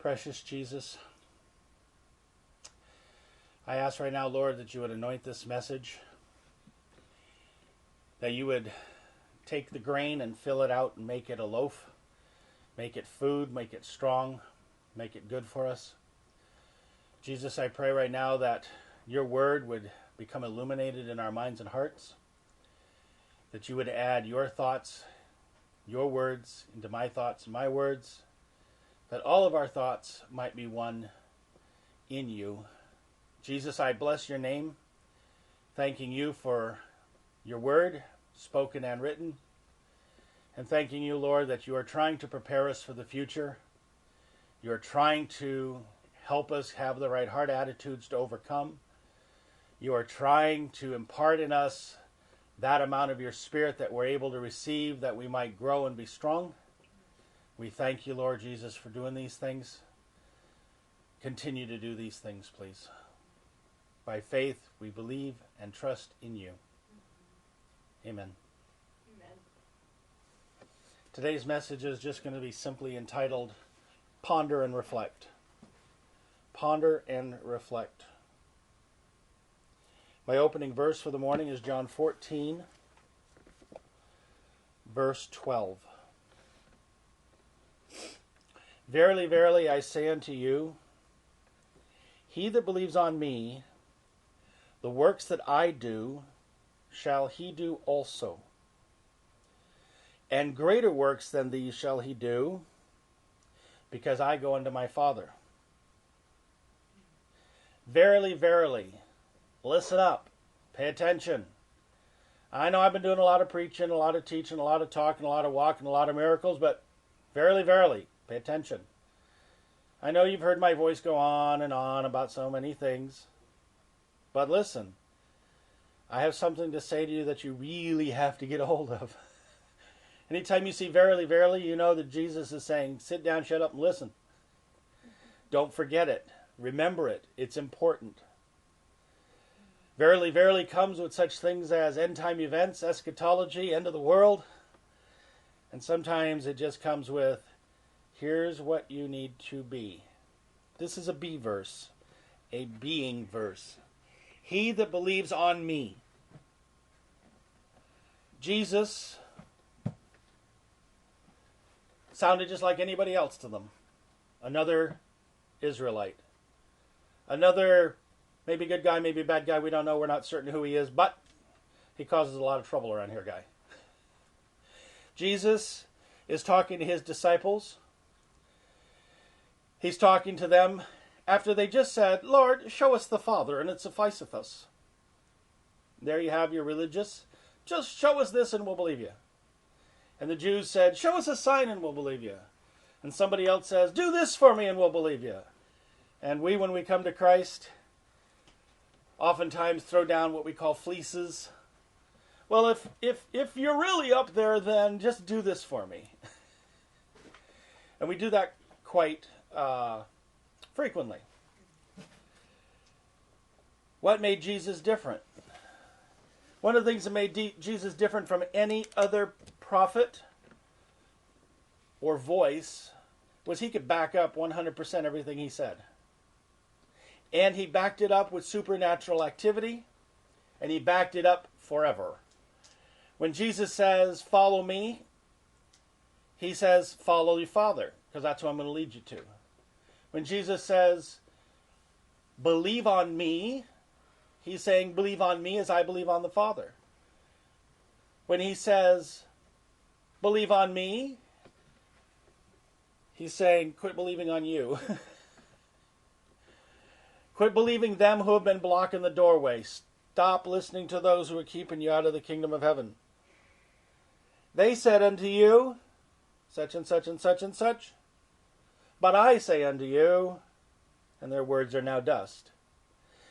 precious Jesus, I ask right now, Lord, that you would anoint this message, that you would take the grain and fill it out and make it a loaf, make it food, make it strong, make it good for us. Jesus, I pray right now that your word would become illuminated in our minds and hearts, that you would add your thoughts, your words into my thoughts and my words, that all of our thoughts might be one in you. Jesus, I bless your name, thanking you for your word, spoken and written, and thanking you, Lord, that you are trying to prepare us for the future. You are trying to help us have the right heart attitudes to overcome. You are trying to impart in us that amount of your Spirit that we're able to receive, that we might grow and be strong. We thank you, Lord Jesus, for doing these things. Continue to do these things, please. By faith, we believe and trust in you. Amen. Amen. Today's message is just going to be simply entitled, Ponder and Reflect. Ponder and reflect. My opening verse for the morning is John 14, verse 12. Verily, verily, I say unto you, he that believes on me, the works that I do, shall he do also. And greater works than these shall he do, because I go unto my Father. Verily, verily, listen up, pay attention. I know I've been doing a lot of preaching, a lot of teaching, a lot of talking, a lot of walking, a lot of miracles, but verily, verily, pay attention. I know you've heard my voice go on and on about so many things, but listen, I have something to say to you that you really have to get a hold of. Anytime you see verily, verily, you know that Jesus is saying, sit down, shut up, and listen. Don't forget it. Remember it. It's important. Verily, verily comes with such things as end-time events, eschatology, end of the world. And sometimes it just comes with, here's what you need to be. This is a be verse, a being verse. He that believes on me. Jesus sounded just like anybody else to them. Another Israelite. Another, maybe good guy, maybe bad guy, we don't know, we're not certain who he is, but he causes a lot of trouble around here, guy. Jesus is talking to his disciples. He's talking to them after they just said, Lord, show us the Father, and it sufficeth us. There you have your religious. Just show us this and we'll believe you. And the Jews said, show us a sign and we'll believe you. And somebody else says, do this for me and we'll believe you. And we, when we come to Christ, oftentimes throw down what we call fleeces. Well, if you're really up there, then just do this for me. And we do that quite frequently. What made Jesus different? One of the things that made Jesus different from any other prophet or voice was he could back up 100% everything he said. And he backed it up with supernatural activity, and he backed it up forever. When Jesus says, follow me, he says, follow your Father, because that's what I'm going to lead you to. When Jesus says, believe on me, he's saying, believe on me as I believe on the Father. When he says, believe on me, he's saying, quit believing on you. Quit believing them who have been blocking the doorway. Stop listening to those who are keeping you out of the kingdom of heaven. They said unto you, such and such and such and such. But I say unto you, and their words are now dust.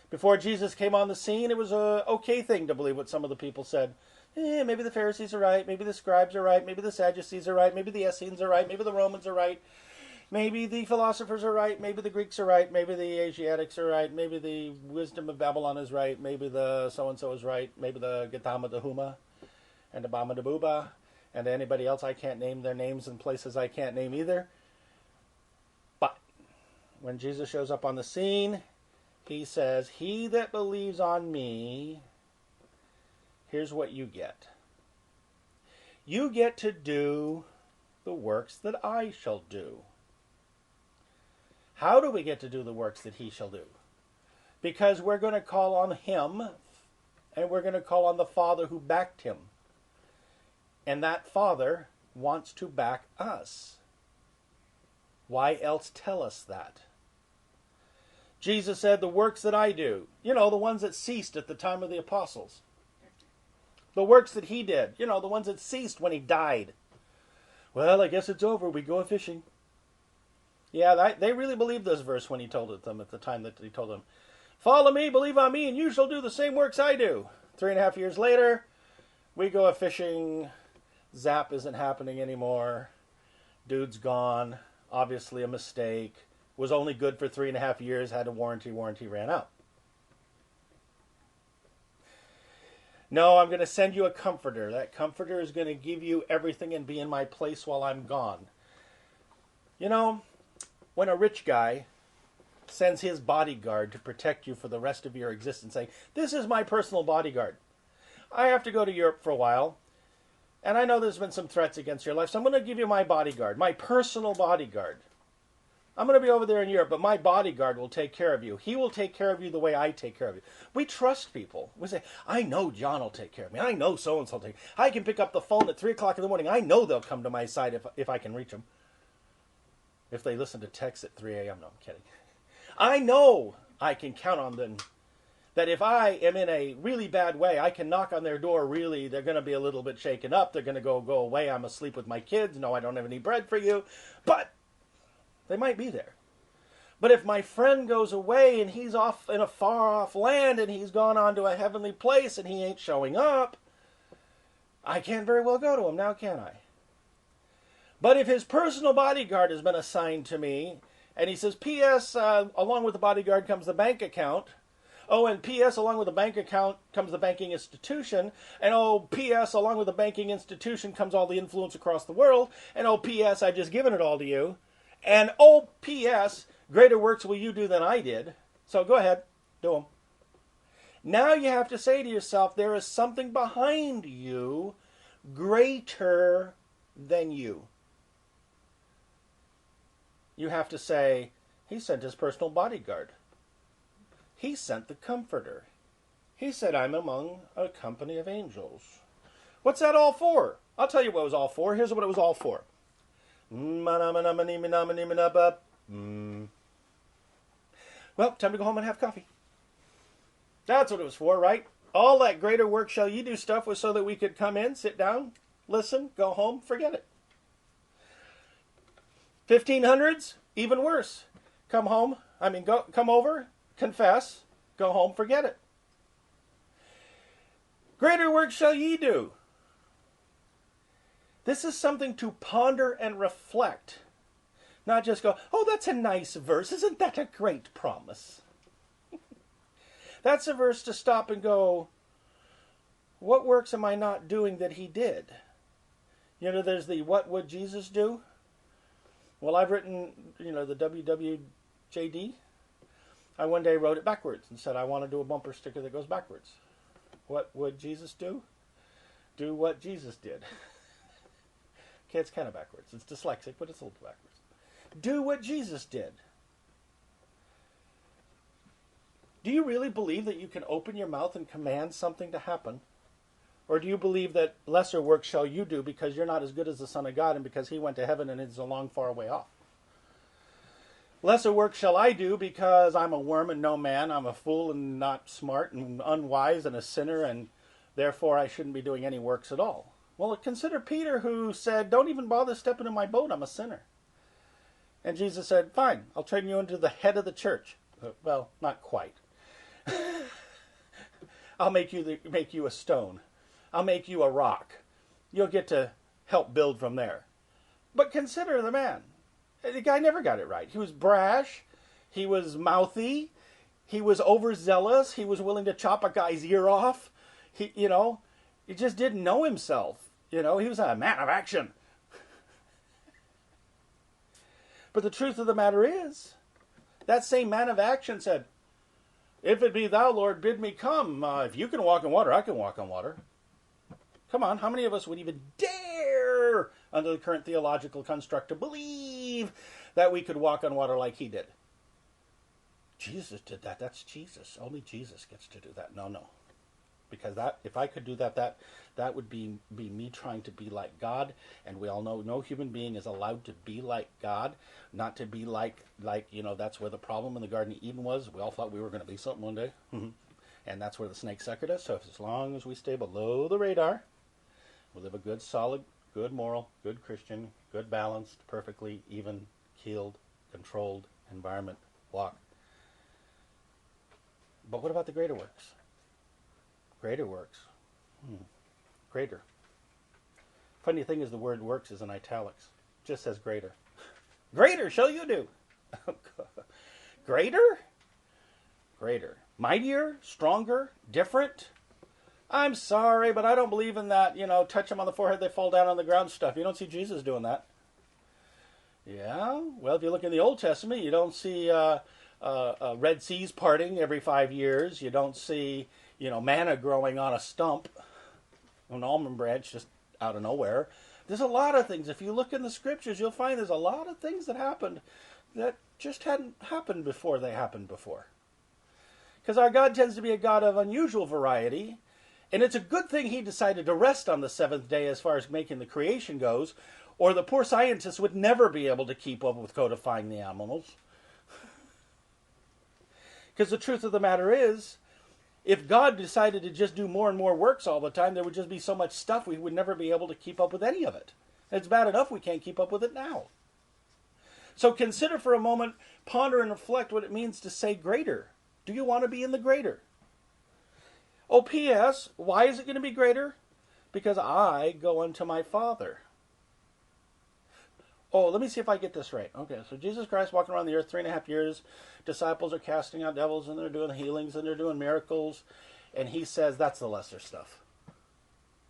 Before Jesus came on the scene, it was an okay thing to believe what some of the people said. Maybe the Pharisees are right, maybe the scribes are right, maybe the Sadducees are right, maybe the Essenes are right, maybe the Romans are right, maybe the philosophers are right, maybe the Greeks are right, maybe the Asiatics are right, maybe the wisdom of Babylon is right, maybe the so-and-so is right, maybe the Gautama the Huma, and the Bama the Buba, and anybody else I can't name their names in places I can't name either. But when Jesus shows up on the scene, he says, "He that believes on me," here's what you get. You get to do the works that I shall do. How do we get to do the works that he shall do? Because we're going to call on him, and we're going to call on the Father who backed him. And that Father wants to back us. Why else tell us that? Jesus said, "The works that I do," the ones that ceased at the time of the apostles. The works that he did, the ones that ceased when he died. Well, I guess it's over. We go fishing. Yeah, they really believed this verse when he told it them at the time that he told them, "Follow me, believe on me, and you shall do the same works I do." 3.5 years later, we go fishing. Zap isn't happening anymore. Dude's gone. Obviously a mistake. Was only good for 3.5 years. Had a warranty. Warranty ran out. No, I'm going to send you a comforter. That comforter is going to give you everything and be in my place while I'm gone. When a rich guy sends his bodyguard to protect you for the rest of your existence, saying, "This is my personal bodyguard. I have to go to Europe for a while, and I know there's been some threats against your life, so I'm going to give you my bodyguard, my personal bodyguard. I'm going to be over there in Europe, but my bodyguard will take care of you. He will take care of you the way I take care of you." We trust people. We say, "I know John will take care of me. I know so-and-so will take care of me. I can pick up the phone at 3 o'clock in the morning. I know they'll come to my side if I can reach them." If they listen to texts at 3 a.m. No, I'm kidding. I know I can count on them. That if I am in a really bad way, I can knock on their door. Really, they're going to be a little bit shaken up. They're going to go away. I'm asleep with my kids. No, I don't have any bread for you. But they might be there. But if my friend goes away and he's off in a far-off land and he's gone on to a heavenly place and he ain't showing up, I can't very well go to him now, can I? But if his personal bodyguard has been assigned to me, and he says, "P.S., along with the bodyguard comes the bank account. Oh, and P.S., along with the bank account comes the banking institution. And oh, P.S., along with the banking institution comes all the influence across the world. And oh, P.S., I've just given it all to you. And oh, P.S., greater works will you do than I did. So go ahead, do them." Now you have to say to yourself, there is something behind you greater than you. You have to say, he sent his personal bodyguard. He sent the comforter. He said, "I'm among a company of angels." What's that all for? I'll tell you what it was all for. Here's what it was all for. Well, time to go home and have coffee. That's what it was for, right? All that greater work shall you do stuff was so that we could come in, sit down, listen, go home, forget it. 1500s, even worse. Come over, confess, go home, forget it. Greater work shall ye do. This is something to ponder and reflect. Not just go, "Oh, that's a nice verse. Isn't that a great promise?" That's a verse to stop and go, what works am I not doing that he did? There's the "what would Jesus do?" Well, I've written, the WWJD. I one day wrote it backwards and said, I want to do a bumper sticker that goes backwards. What would Jesus do? Do what Jesus did. Okay, it's kind of backwards. It's dyslexic, but it's a little backwards. Do what Jesus did. Do you really believe that you can open your mouth and command something to happen? Or do you believe that lesser work shall you do because you're not as good as the Son of God and because he went to heaven and is a long, far way off? Lesser work shall I do because I'm a worm and no man. I'm a fool and not smart and unwise and a sinner, and therefore I shouldn't be doing any works at all. Well, consider Peter, who said, "Don't even bother stepping in my boat. I'm a sinner." And Jesus said, "Fine, I'll turn you into the head of the church." Well, not quite. I'll make you a stone. I'll make you a rock. You'll get to help build from there. But consider the man. The guy never got it right. He was brash. He was mouthy. He was overzealous. He was willing to chop a guy's ear off. He just didn't know himself. He was a man of action. But the truth of the matter is, That same man of action said, if it be thou, Lord, bid me come. If you can walk on water, I can walk on water. Come on, how many of us would even dare, under the current theological construct, to believe that we could walk on water like he did? Jesus did that. That's Jesus. Only Jesus gets to do that. No. Because that, if I could do that, that would be me trying to be like God. And we all know no human being is allowed to be like God, not to be like that's where the problem in the Garden of Eden was. We all thought we were going to be something one day. And that's where the snake suckered us. So as long as we stay below the radar, we live a good, solid, good moral, good Christian, good balanced, perfectly even, keeled, controlled environment walk. But what about the greater works? Greater works. Greater. Funny thing is the word works is in italics. It just says greater. Greater shall you do. Greater? Greater. Mightier? Stronger? Different? I'm sorry, but I don't believe in that, touch them on the forehead, they fall down on the ground stuff. You don't see Jesus doing that. Yeah? Well, if you look in the Old Testament, you don't see Red Seas parting every 5 years. You don't see, manna growing on a stump, an almond branch just out of nowhere. There's a lot of things. If you look in the scriptures, you'll find there's a lot of things that happened that just hadn't happened before they happened before. Because our God tends to be a God of unusual variety, and it's a good thing he decided to rest on the seventh day as far as making the creation goes, or the poor scientists would never be able to keep up with codifying the animals. Because the truth of the matter is, if God decided to just do more and more works all the time, there would just be so much stuff we would never be able to keep up with any of it. It's bad enough we can't keep up with it now. So consider for a moment, ponder and reflect what it means to say greater. Do you want to be in the greater? Oh, P.S., why is it going to be greater? Because I go unto my Father. Oh, let me see if I get this right. Okay, so Jesus Christ walking around the earth 3.5 years. Disciples are casting out devils, and they're doing healings, and they're doing miracles. And he says, that's the lesser stuff.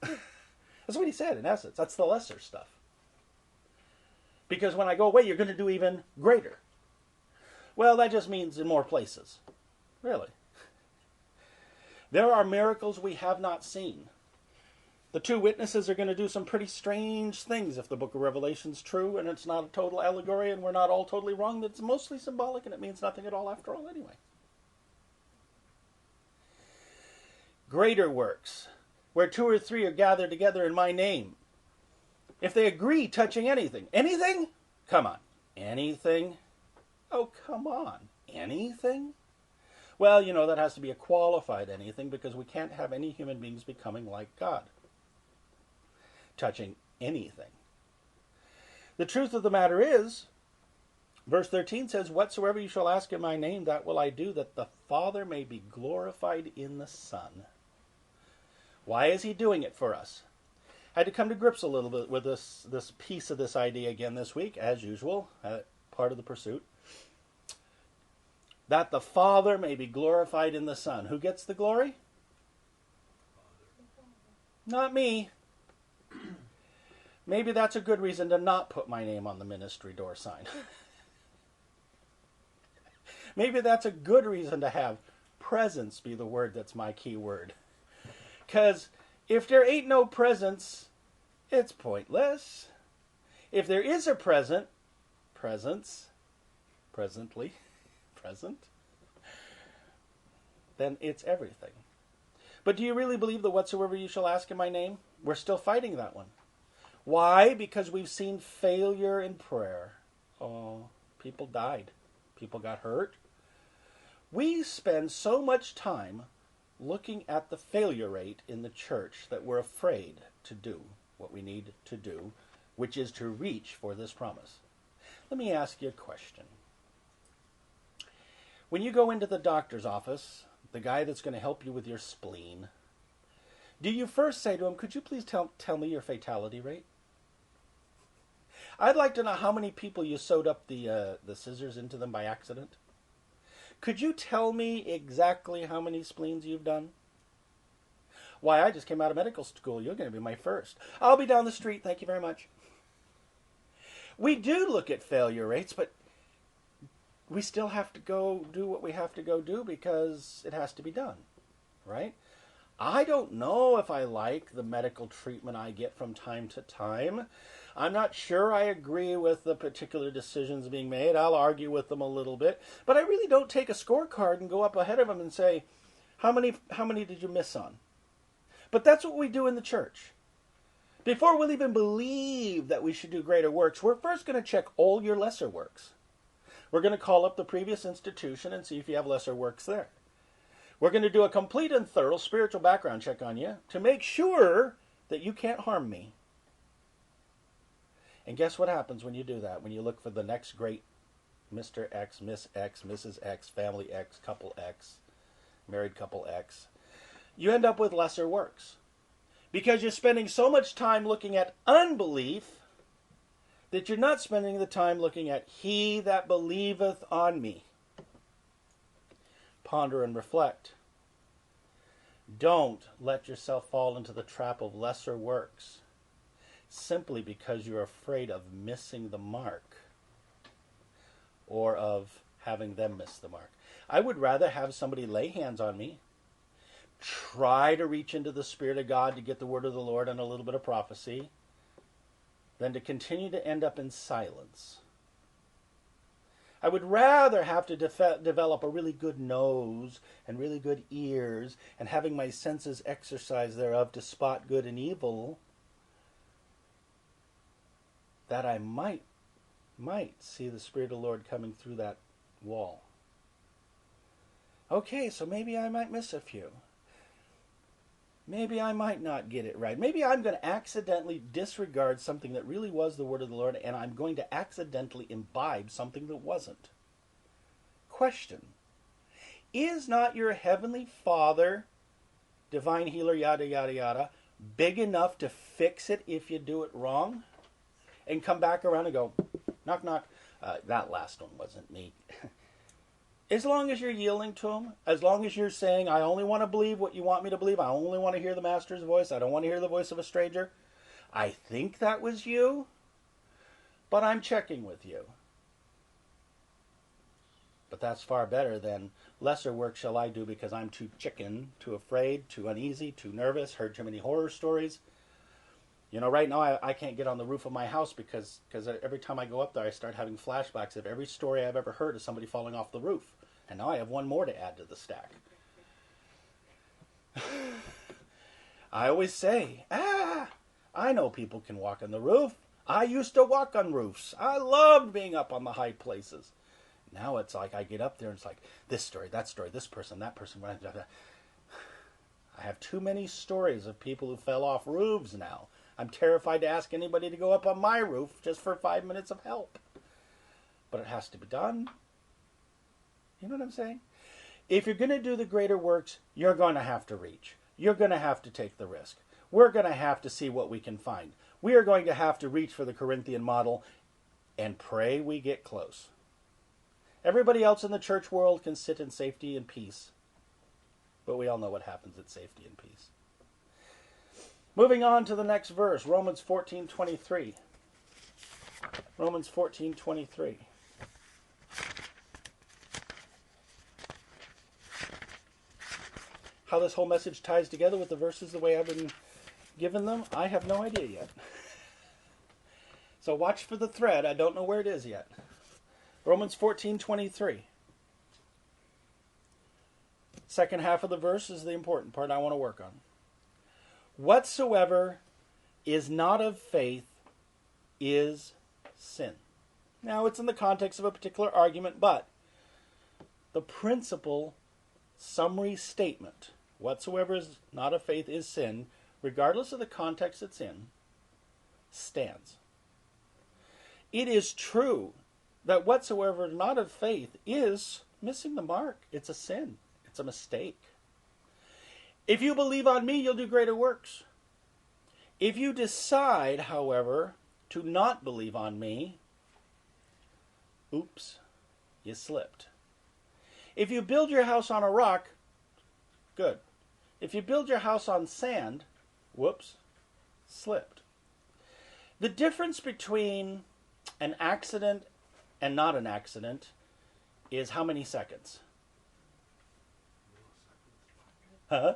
That's what he said, in essence. That's the lesser stuff. Because when I go away, you're going to do even greater. Well, that just means in more places. Really. There are miracles we have not seen. The two witnesses are going to do some pretty strange things if the book of Revelation's true and it's not a total allegory and we're not all totally wrong. It's mostly symbolic and it means nothing at all after all anyway. Greater works, where 2 or 3 are gathered together in my name. If they agree touching anything. Anything? Come on. Anything? Oh, come on. Anything? Well, that has to be a qualified anything because we can't have any human beings becoming like God. Touching anything. The truth of the matter is, verse 13 says, whatsoever you shall ask in my name, that will I do, that the Father may be glorified in the Son. Why is he doing it for us? I had to come to grips a little bit with this piece of this idea again this week, as usual, part of the pursuit. That the Father may be glorified in the Son. Who gets the glory? Not me. Maybe that's a good reason to not put my name on the ministry door sign. Maybe that's a good reason to have presence be the word that's my key word. Because if there ain't no presence, it's pointless. If there is a presence, present, then it's everything. But do you really believe that whatsoever you shall ask in my name? We're still fighting that one. Why? Because we've seen failure in prayer. Oh, people died. People got hurt. We spend so much time looking at the failure rate in the church that we're afraid to do what we need to do, which is to reach for this promise. Let me ask you a question. When you go into the doctor's office, the guy that's going to help you with your spleen, do you first say to him, could you please tell me your fatality rate? I'd like to know how many people you sewed up the scissors into them by accident. Could you tell me exactly how many spleens you've done? Why, I just came out of medical school. You're going to be my first. I'll be down the street. Thank you very much. We do look at failure rates, but we still have to go do what we have to go do because it has to be done, right? I don't know if I like the medical treatment I get from time to time. I'm not sure I agree with the particular decisions being made. I'll argue with them a little bit. But I really don't take a scorecard and go up ahead of them and say, how many did you miss on? But that's what we do in the church. Before we'll even believe that we should do greater works, we're first going to check all your lesser works. We're going to call up the previous institution and see if you have lesser works there. We're going to do a complete and thorough spiritual background check on you to make sure that you can't harm me. And guess what happens when you do that? When you look for the next great Mr. X, Miss X, Mrs. X, Family X, Couple X, Married Couple X, you end up with lesser works. Because you're spending so much time looking at unbelief that you're not spending the time looking at he that believeth on me. Ponder and reflect. Don't let yourself fall into the trap of lesser works simply because you're afraid of missing the mark or of having them miss the mark. I would rather have somebody lay hands on me, try to reach into the Spirit of God to get the word of the Lord and a little bit of prophecy, than to continue to end up in silence. I would rather have to develop a really good nose and really good ears and having my senses exercised thereof to spot good and evil, that I might see the Spirit of the Lord coming through that wall. Okay, so maybe I might miss a few. Maybe I might not get it right. Maybe I'm going to accidentally disregard something that really was the word of the Lord, and I'm going to accidentally imbibe something that wasn't. Question. Is not your heavenly Father, divine healer, yada, yada, yada, big enough to fix it if you do it wrong? And come back around and go, knock, knock. That last one wasn't me. As long as you're yielding to him, as long as you're saying, I only want to believe what you want me to believe, I only want to hear the Master's voice, I don't want to hear the voice of a stranger. I think that was you, but I'm checking with you. But that's far better than lesser work shall I do because I'm too chicken, too afraid, too uneasy, too nervous, heard too many horror stories. You know, right now I can't get on the roof of my house because every time I go up there I start having flashbacks of every story I've ever heard of somebody falling off the roof. And now I have one more to add to the stack. I always say, I know people can walk on the roof. I used to walk on roofs. I loved being up on the high places. Now it's like I get up there and it's like this story, this person, that person. I have too many stories of people who fell off roofs now. I'm terrified to ask anybody to go up on my roof just for 5 minutes of help. But it has to be done. You know what I'm saying? If you're going to do the greater works, you're going to have to reach. You're going to have to take the risk. We're going to have to see what we can find. We are going to have to reach for the Corinthian model and pray we get close. Everybody else in the church world can sit in safety and peace. But we all know what happens at safety and peace. Moving on to the next verse, Romans 14:23. Romans 14:23. How this whole message ties together with the verses the way I've been given them, I have no idea yet. So watch for the thread. I don't know where it is yet. Romans 14:23. Second half of the verse is the important part I want to work on. Whatsoever is not of faith is sin. Now, it's in the context of a particular argument, but the principle summary statement, whatsoever is not of faith is sin, regardless of the context it's in, stands. It is true that whatsoever is not of faith is missing the mark. It's a sin. It's a mistake. If you believe on me, you'll do greater works. If you decide, however, to not believe on me, oops, you slipped. If you build your house on a rock, good. If you build your house on sand, whoops, slipped. The difference between an accident and not an accident is how many seconds? Huh?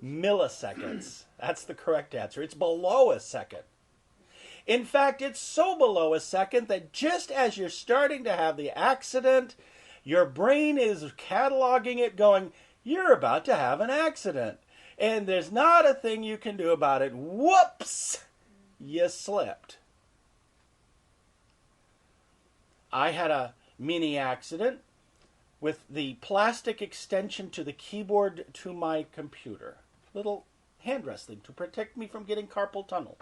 Milliseconds. That's the correct answer. It's below a second. In fact, it's so below a second that just as you're starting to have the accident, your brain is cataloging it going, you're about to have an accident. And there's not a thing you can do about it. Whoops! You slipped. I had a mini accident with the plastic extension to the keyboard to my computer. Little hand wrestling to protect me from getting carpal tunnel.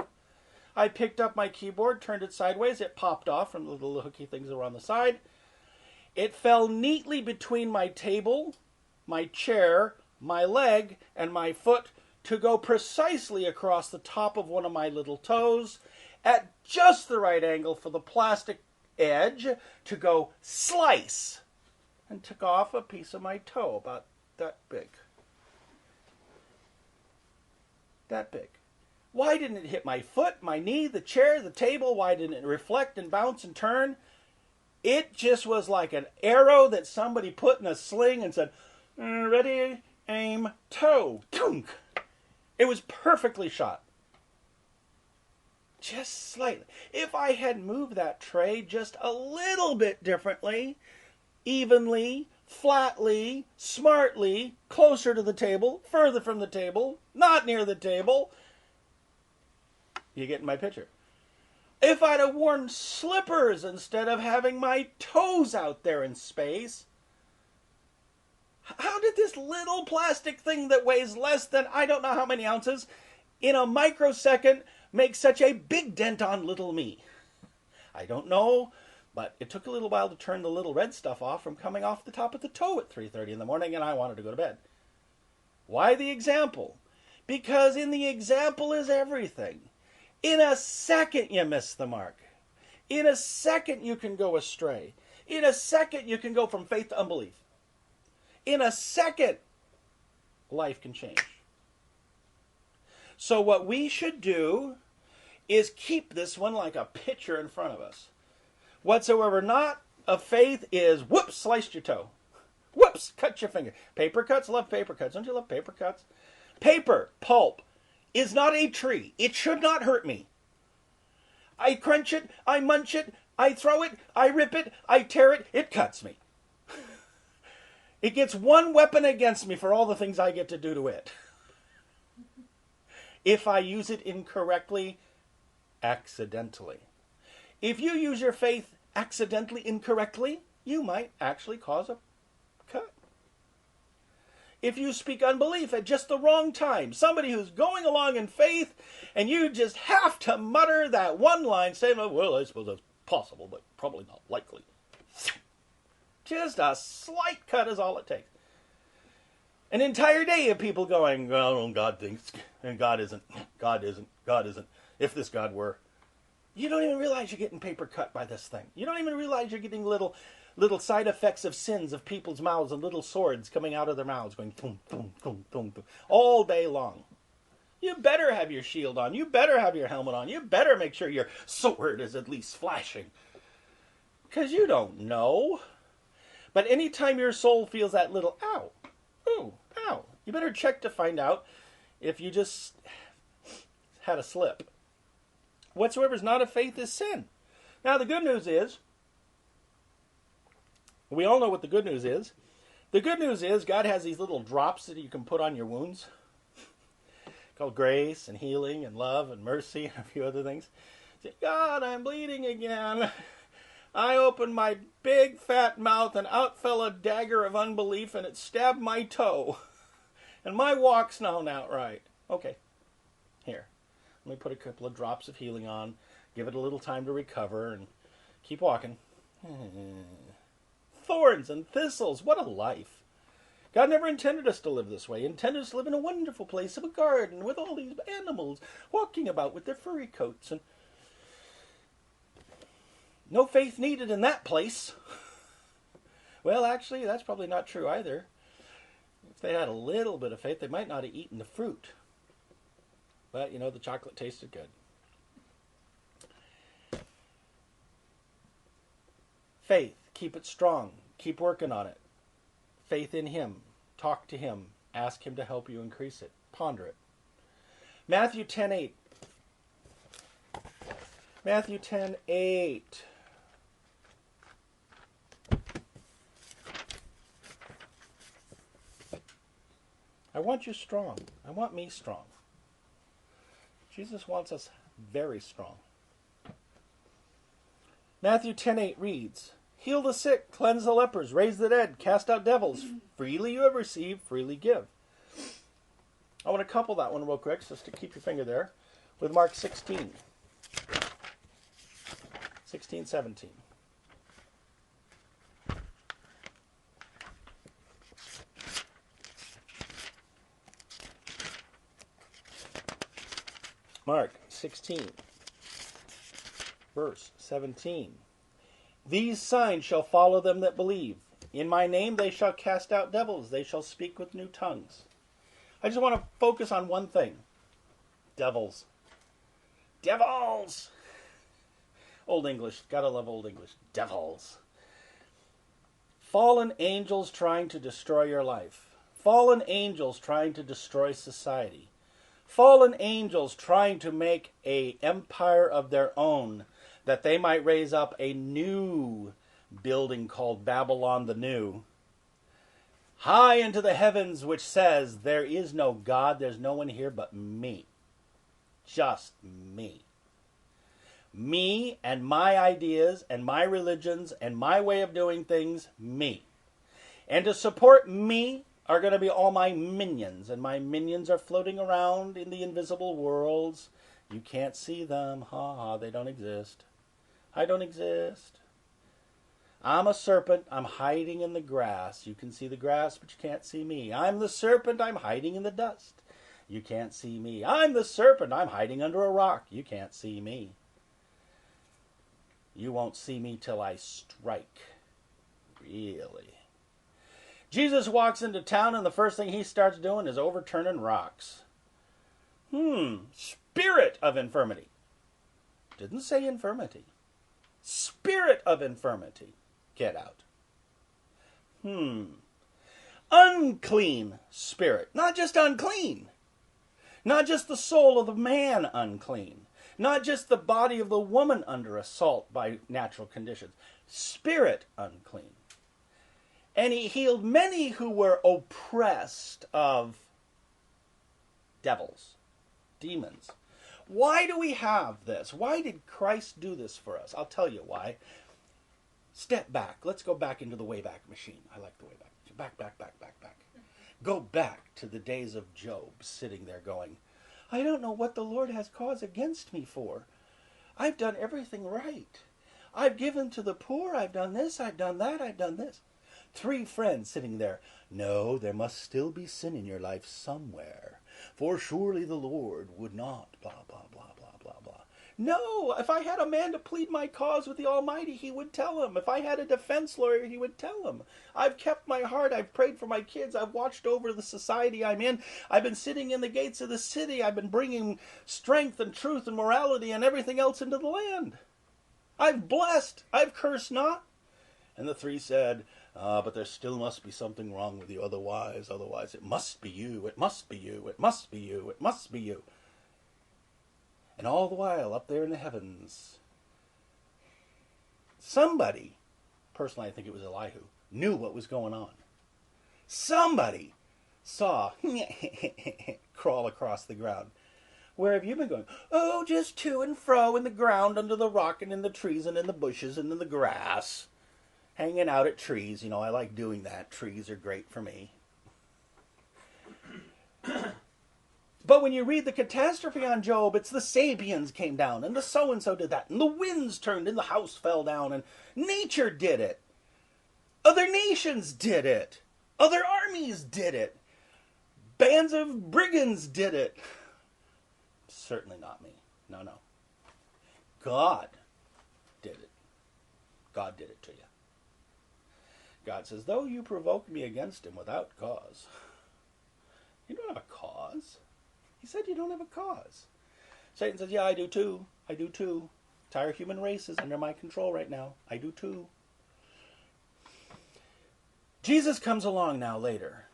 I picked up my keyboard, turned it sideways, it popped off from the little hooky things that were on the side. It fell neatly between my table, my chair, my leg, and my foot to go precisely across the top of one of my little toes at just the right angle for the plastic edge to go slice, and took off a piece of my toe about that big. That big. Why didn't it hit my foot, my knee, the chair, the table? Why didn't it reflect and bounce and turn? It just was like an arrow that somebody put in a sling and said, ready, aim, toe. Tunk. It was perfectly shot. Just slightly. If I had moved that tray just a little bit differently, evenly, flatly, smartly, closer to the table, further from the table, not near the table, you get my picture. If I'd have worn slippers instead of having my toes out there in space, how did this little plastic thing that weighs less than I don't know how many ounces in a microsecond make such a big dent on little me? I don't know, but it took a little while to turn the little red stuff off from coming off the top of the toe at 3:30 in the morning, and I wanted to go to bed. Why the example? Because in the example is everything. In a second you miss the mark. In a second you can go astray. In a second you can go from faith to unbelief. In a second, life can change. So what we should do is keep this one like a picture in front of us. Whatsoever not of faith is, whoops, sliced your toe. Whoops, cut your finger. Paper cuts, love paper cuts. Don't you love paper cuts? Paper, pulp, is not a tree. It should not hurt me. I crunch it, I munch it, I throw it, I rip it, I tear it, it cuts me. It gets one weapon against me for all the things I get to do to it. If I use it incorrectly, accidentally. If you use your faith accidentally, incorrectly, you might actually cause a cut. If you speak unbelief at just the wrong time, somebody who's going along in faith, and you just have to mutter that one line saying, well, I suppose that's possible, but probably not likely. Just a slight cut is all it takes. An entire day of people going, well, God thinks, and God isn't, God isn't, God isn't. If this God were. You don't even realize you're getting paper cut by this thing. You don't even realize you're getting little side effects of sins of people's mouths and little swords coming out of their mouths going boom, boom, boom, boom, boom, all day long. You better have your shield on. You better have your helmet on. You better make sure your sword is at least flashing. Because you don't know. But anytime your soul feels that little ow, ooh, ow, you better check to find out if you just had a slip. Whatsoever is not of faith is sin. Now the good news is, we all know what the good news is. The good news is God has these little drops that you can put on your wounds called grace and healing and love and mercy and a few other things. Say, God, I'm bleeding again. I opened my big fat mouth and out fell a dagger of unbelief and it stabbed my toe. And my walk's now not right. Okay, here. Let me put a couple of drops of healing on, give it a little time to recover, and keep walking. Thorns and thistles, what a life. God never intended us to live this way. He intended us to live in a wonderful place of a garden with all these animals walking about with their furry coats. And no faith needed in that place. Well, actually, that's probably not true either. If they had a little bit of faith, they might not have eaten the fruit. But, you know, the chocolate tasted good. Faith Keep it strong. Keep working on it. Faith in Him. Talk to Him. Ask Him to help you increase it. Ponder it. Matthew 10:8. Matthew 10:8. I want you strong. I want me strong. Jesus wants us very strong. Matthew 10:8 reads, heal the sick, cleanse the lepers, raise the dead, cast out devils. Freely you have received, freely give. I want to couple that one real quick, just to keep your finger there, with Mark 16. 16:17. Mark 16, verse 17. These signs shall follow them that believe. In my name they shall cast out devils. They shall speak with new tongues. I just want to focus on one thing. Devils. Devils! Old English. Gotta love Old English. Devils. Fallen angels trying to destroy your life. Fallen angels trying to destroy society. Fallen angels trying to make an empire of their own, that they might raise up a new building called Babylon the New, high into the heavens, which says, there is no God, there's no one here but me. Just me. Me and my ideas and my religions and my way of doing things, me. And to support me are going to be all my minions, and my minions are floating around in the invisible worlds. You can't see them. Ha ha, they don't exist. I don't exist. I'm a serpent. I'm hiding in the grass. You can see the grass, but you can't see me. I'm the serpent. I'm hiding in the dust. You can't see me. I'm the serpent. I'm hiding under a rock. You can't see me. You won't see me till I strike. Really. Jesus walks into town, and the first thing he starts doing is overturning rocks. Spirit of infirmity. Didn't say infirmity. Spirit of infirmity. Get out. Unclean spirit. Not just unclean. Not just the soul of the man unclean. Not just the body of the woman under assault by natural conditions. Spirit unclean. And he healed many who were oppressed of devils, demons. Why do we have this? Why did Christ do this for us? I'll tell you why. Step back. Let's go back into the Wayback Machine. I like the Wayback Machine. Back. Go back to the days of Job, sitting there going, I don't know what the Lord has cause against me for. I've done everything right. I've given to the poor. I've done this. I've done that. I've done this. 3 friends sitting there. No, there must still be sin in your life somewhere. For surely the Lord would not, blah, blah, blah, blah, blah, blah. No, if I had a man to plead my cause with the Almighty, he would tell him. If I had a defense lawyer, he would tell him. I've kept my heart. I've prayed for my kids. I've watched over the society I'm in. I've been sitting in the gates of the city. I've been bringing strength and truth and morality and everything else into the land. I've blessed. I've cursed not. And the 3 said, but there still must be something wrong with you. Otherwise, it must be you. It must be you. It must be you. It must be you. And all the while, up there in the heavens, somebody, personally I think it was Elihu, knew what was going on. Somebody saw crawl across the ground. Where have you been going? Oh, just to and fro in the ground, under the rock, and in the trees, and in the bushes, and in the grass. Hanging out at trees. You know, I like doing that. Trees are great for me. But when you read the catastrophe on Job, it's the Sabians came down, and the so-and-so did that, and the winds turned, and the house fell down, and nature did it. Other nations did it. Other armies did it. Bands of brigands did it. Certainly not me. No. God did it. God did it to you. God says, though you provoke me against him without cause. You don't have a cause. He said you don't have a cause. Satan says, yeah, I do too. I do too. Entire human race is under my control right now. I do too. Jesus comes along now later,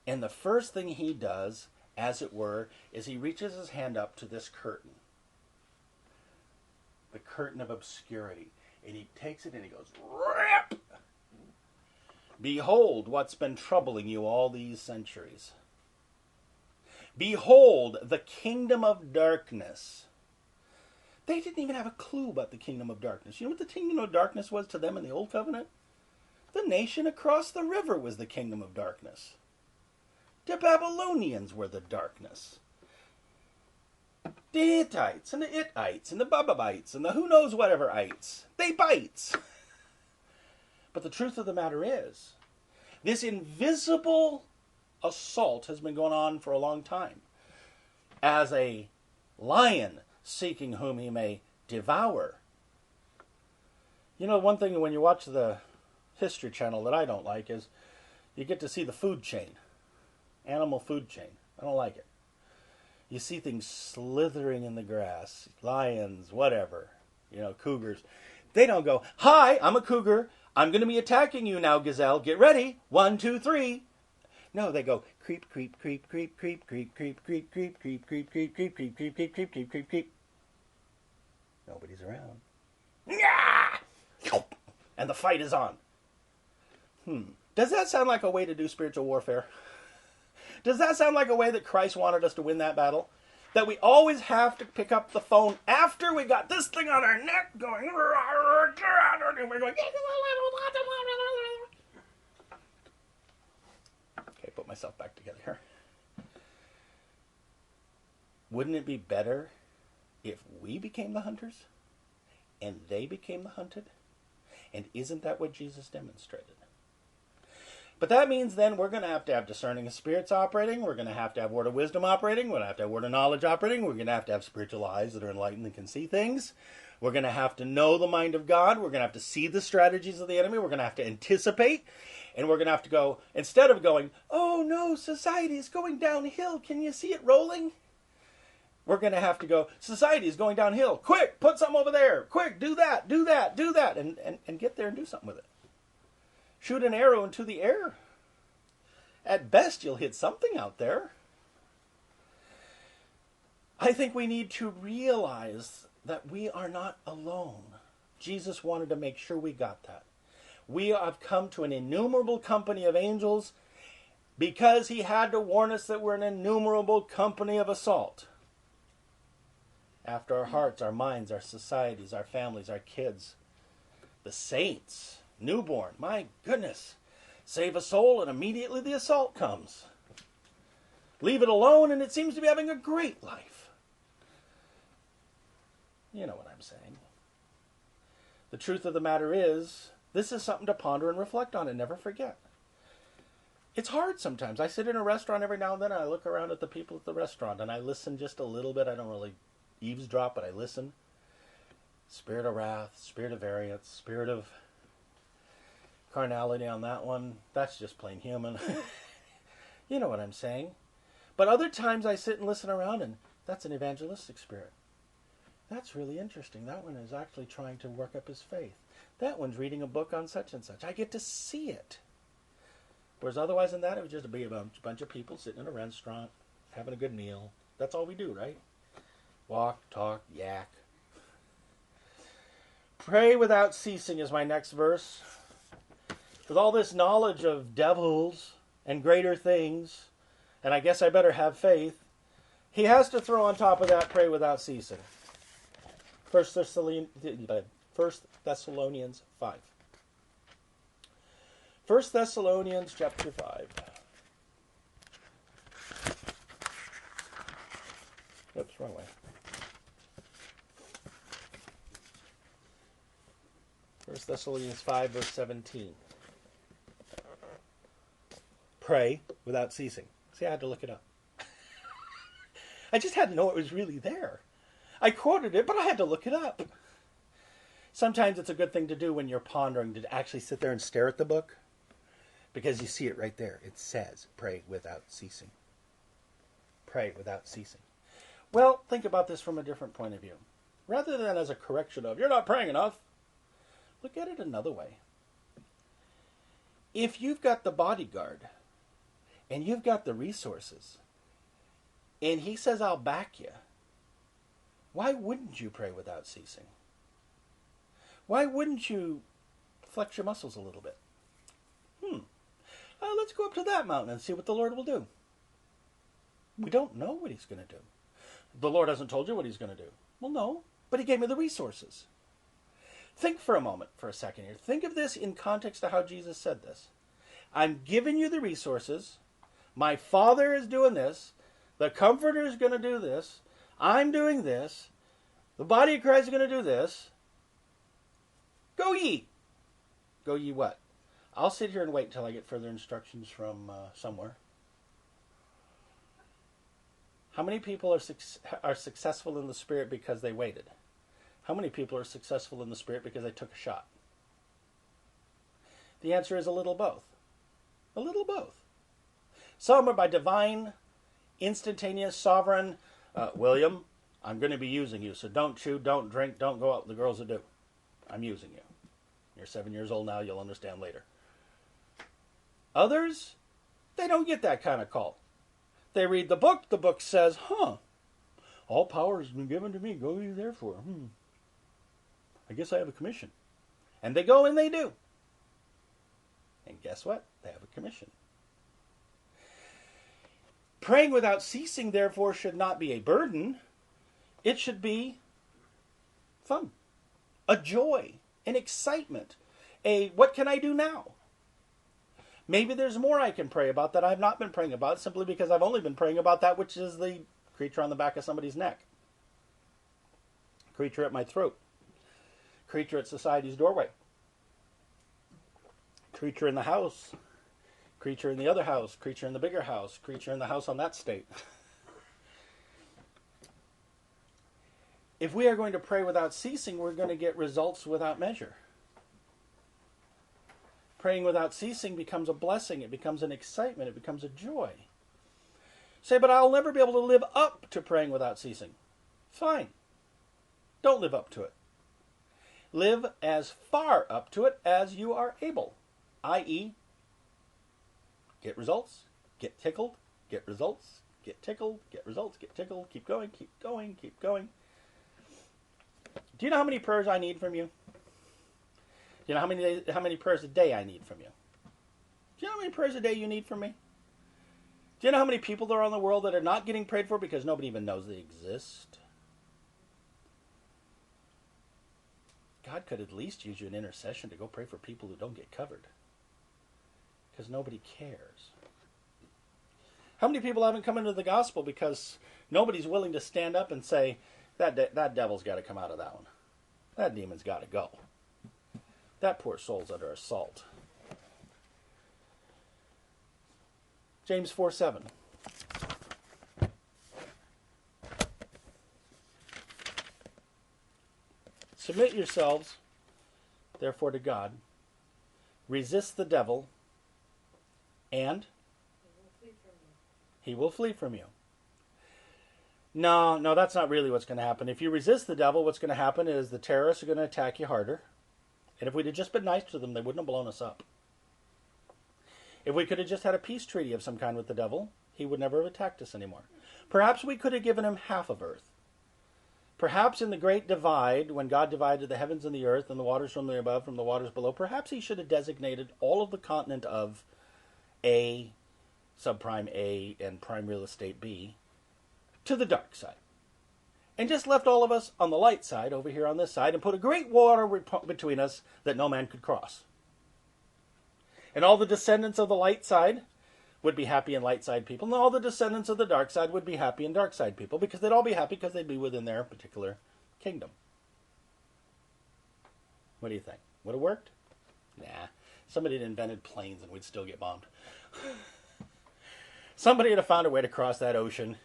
and the first thing he does, as it were, is he reaches his hand up to this curtain. The curtain of obscurity. And he takes it and he goes, rip! Behold what's been troubling you all these centuries. Behold the kingdom of darkness. They didn't even have a clue about the kingdom of darkness. You know what the kingdom of darkness was to them in the Old Covenant? The nation across the river was the kingdom of darkness. The Babylonians were the darkness. The Hittites and the Ittites and the Bababites and the who knows whatever ites. They bites. But the truth of the matter is, this invisible assault has been going on for a long time. As a lion seeking whom he may devour. You know, one thing when you watch the History Channel that I don't like is you get to see the food chain. Animal food chain. I don't like it. You see things slithering in the grass. Lions, whatever. You know, cougars. They don't go, hi, I'm a cougar. I'm going to be attacking you now, gazelle. Get ready. 1, 2, 3. No, they go creep, creep, creep, creep, creep, creep, creep, creep, creep, creep, creep, creep, creep, creep, creep, creep, creep, creep, creep, creep. Nobody's around. And the fight is on. Does that sound like a way to do spiritual warfare? Does that sound like a way that Christ wanted us to win that battle? That we always have to pick up the phone after we got this thing on our neck going, and we're going, okay, put myself back together here. Wouldn't it be better if we became the hunters and they became the hunted? And isn't that what Jesus demonstrated? But that means then we're going to have discerning of spirits operating. We're going to have word of wisdom operating. We're going to have word of knowledge operating. We're going to have spiritual eyes that are enlightened and can see things. We're going to have to know the mind of God. We're going to have to see the strategies of the enemy. We're going to have to anticipate. And we're going to have to go, instead of going, oh no, society is going downhill. Can you see it rolling? We're going to have to go, society is going downhill. Quick, put something over there. Quick, do that, do that, do that. And get there and do something with it. Shoot an arrow into the air. At best, you'll hit something out there. I think we need to realize that we are not alone. Jesus wanted to make sure we got that. We have come to an innumerable company of angels because he had to warn us that we're an innumerable company of assault. After our hearts, our minds, our societies, our families, our kids, the saints, newborn, my goodness. Save a soul and immediately the assault comes. Leave it alone and it seems to be having a great life. You know what I'm saying. The truth of the matter is, this is something to ponder and reflect on and never forget. It's hard sometimes. I sit in a restaurant every now and then and I look around at the people at the restaurant and I listen just a little bit. I don't really eavesdrop, but I listen. Spirit of wrath, spirit of variance, spirit of carnality on that one. That's just plain human. You know what I'm saying. But other times I sit and listen around and that's an evangelistic spirit. That's really interesting. That one is actually trying to work up his faith. That one's reading a book on such and such. I get to see it. Whereas otherwise than that, it would just be a bunch of people sitting in a restaurant, having a good meal. That's all we do, right? Walk, talk, yak. Pray without ceasing is my next verse. With all this knowledge of devils and greater things, and I guess I better have faith, he has to throw on top of that, pray without ceasing. 1 Thessalonians 5. 1 Thessalonians chapter 5. Oops, wrong way. First Thessalonians 5, verse 17. Pray without ceasing. See, I had to look it up. I just had to know it was really there. I quoted it, but I had to look it up. Sometimes it's a good thing to do when you're pondering to actually sit there and stare at the book, because you see it right there. It says, pray without ceasing. Pray without ceasing. Well, think about this from a different point of view. Rather than as a correction of, you're not praying enough, look at it another way. If you've got the bodyguard and you've got the resources and he says, I'll back you, why wouldn't you pray without ceasing? Why wouldn't you flex your muscles a little bit? Let's go up to that mountain and see what the Lord will do. We don't know what he's going to do. The Lord hasn't told you what he's going to do. Well, no, but he gave me the resources. Think for a second here. Think of this in context to how Jesus said this. I'm giving you the resources. My Father is doing this. The Comforter is going to do this. I'm doing this. The body of Christ is going to do this. Go ye. Go ye what? I'll sit here and wait until I get further instructions from somewhere. How many people are successful in the Spirit because they waited? How many people are successful in the Spirit because they took a shot? The answer is a little both. A little both. Some are by divine, instantaneous, sovereign, William, I'm going to be using you, so don't chew, don't drink, don't go out with the girls that do. I'm using you. You're 7 years old now, you'll understand later. Others, they don't get that kind of call. They read the book says, all power has been given to me, go ye therefore. I guess I have a commission. And they go and they do. And guess what? They have a commission. Praying without ceasing, therefore, should not be a burden. It should be fun, a joy, an excitement, a what can I do now? Maybe there's more I can pray about that I've not been praying about simply because I've only been praying about that which is the creature on the back of somebody's neck, creature at my throat, creature at society's doorway, creature in the house, creature in the other house, creature in the bigger house, creature in the house on that state. If we are going to pray without ceasing, we're going to get results without measure. Praying without ceasing becomes a blessing. It becomes an excitement. It becomes a joy. Say, but I'll never be able to live up to praying without ceasing. Fine. Don't live up to it. Live as far up to it as you are able. I.e., get results, get tickled, get results, get tickled, get results, get tickled, keep going, keep going, keep going. Do you know how many prayers I need from you? Do you know how many prayers a day I need from you? Do you know how many prayers a day you need from me? Do you know how many people there are in the world that are not getting prayed for because nobody even knows they exist? God could at least use you in intercession to go pray for people who don't get covered. Because nobody cares. How many people haven't come into the gospel because nobody's willing to stand up and say, that devil's got to come out of that one. That demon's got to go. That poor soul's under assault. James 4:7. Submit yourselves, therefore, to God. Resist the devil, and he will flee from you. No, that's not really what's going to happen. If you resist the devil, what's going to happen is the terrorists are going to attack you harder. And if we'd have just been nice to them, they wouldn't have blown us up. If we could have just had a peace treaty of some kind with the devil, he would never have attacked us anymore. Perhaps we could have given him half of earth. Perhaps in the great divide, when God divided the heavens and the earth and the waters from the above from the waters below, perhaps he should have designated all of the continent of A, subprime A, and prime real estate B to the dark side. And just left all of us on the light side over here on this side and put a great water between us that no man could cross. And all the descendants of the light side would be happy in light side people, and all the descendants of the dark side would be happy in dark side people, because they'd all be happy because they'd be within their particular kingdom. What do you think? Would it have worked? Nah. Somebody had invented planes and we'd still get bombed. Somebody would have found a way to cross that ocean,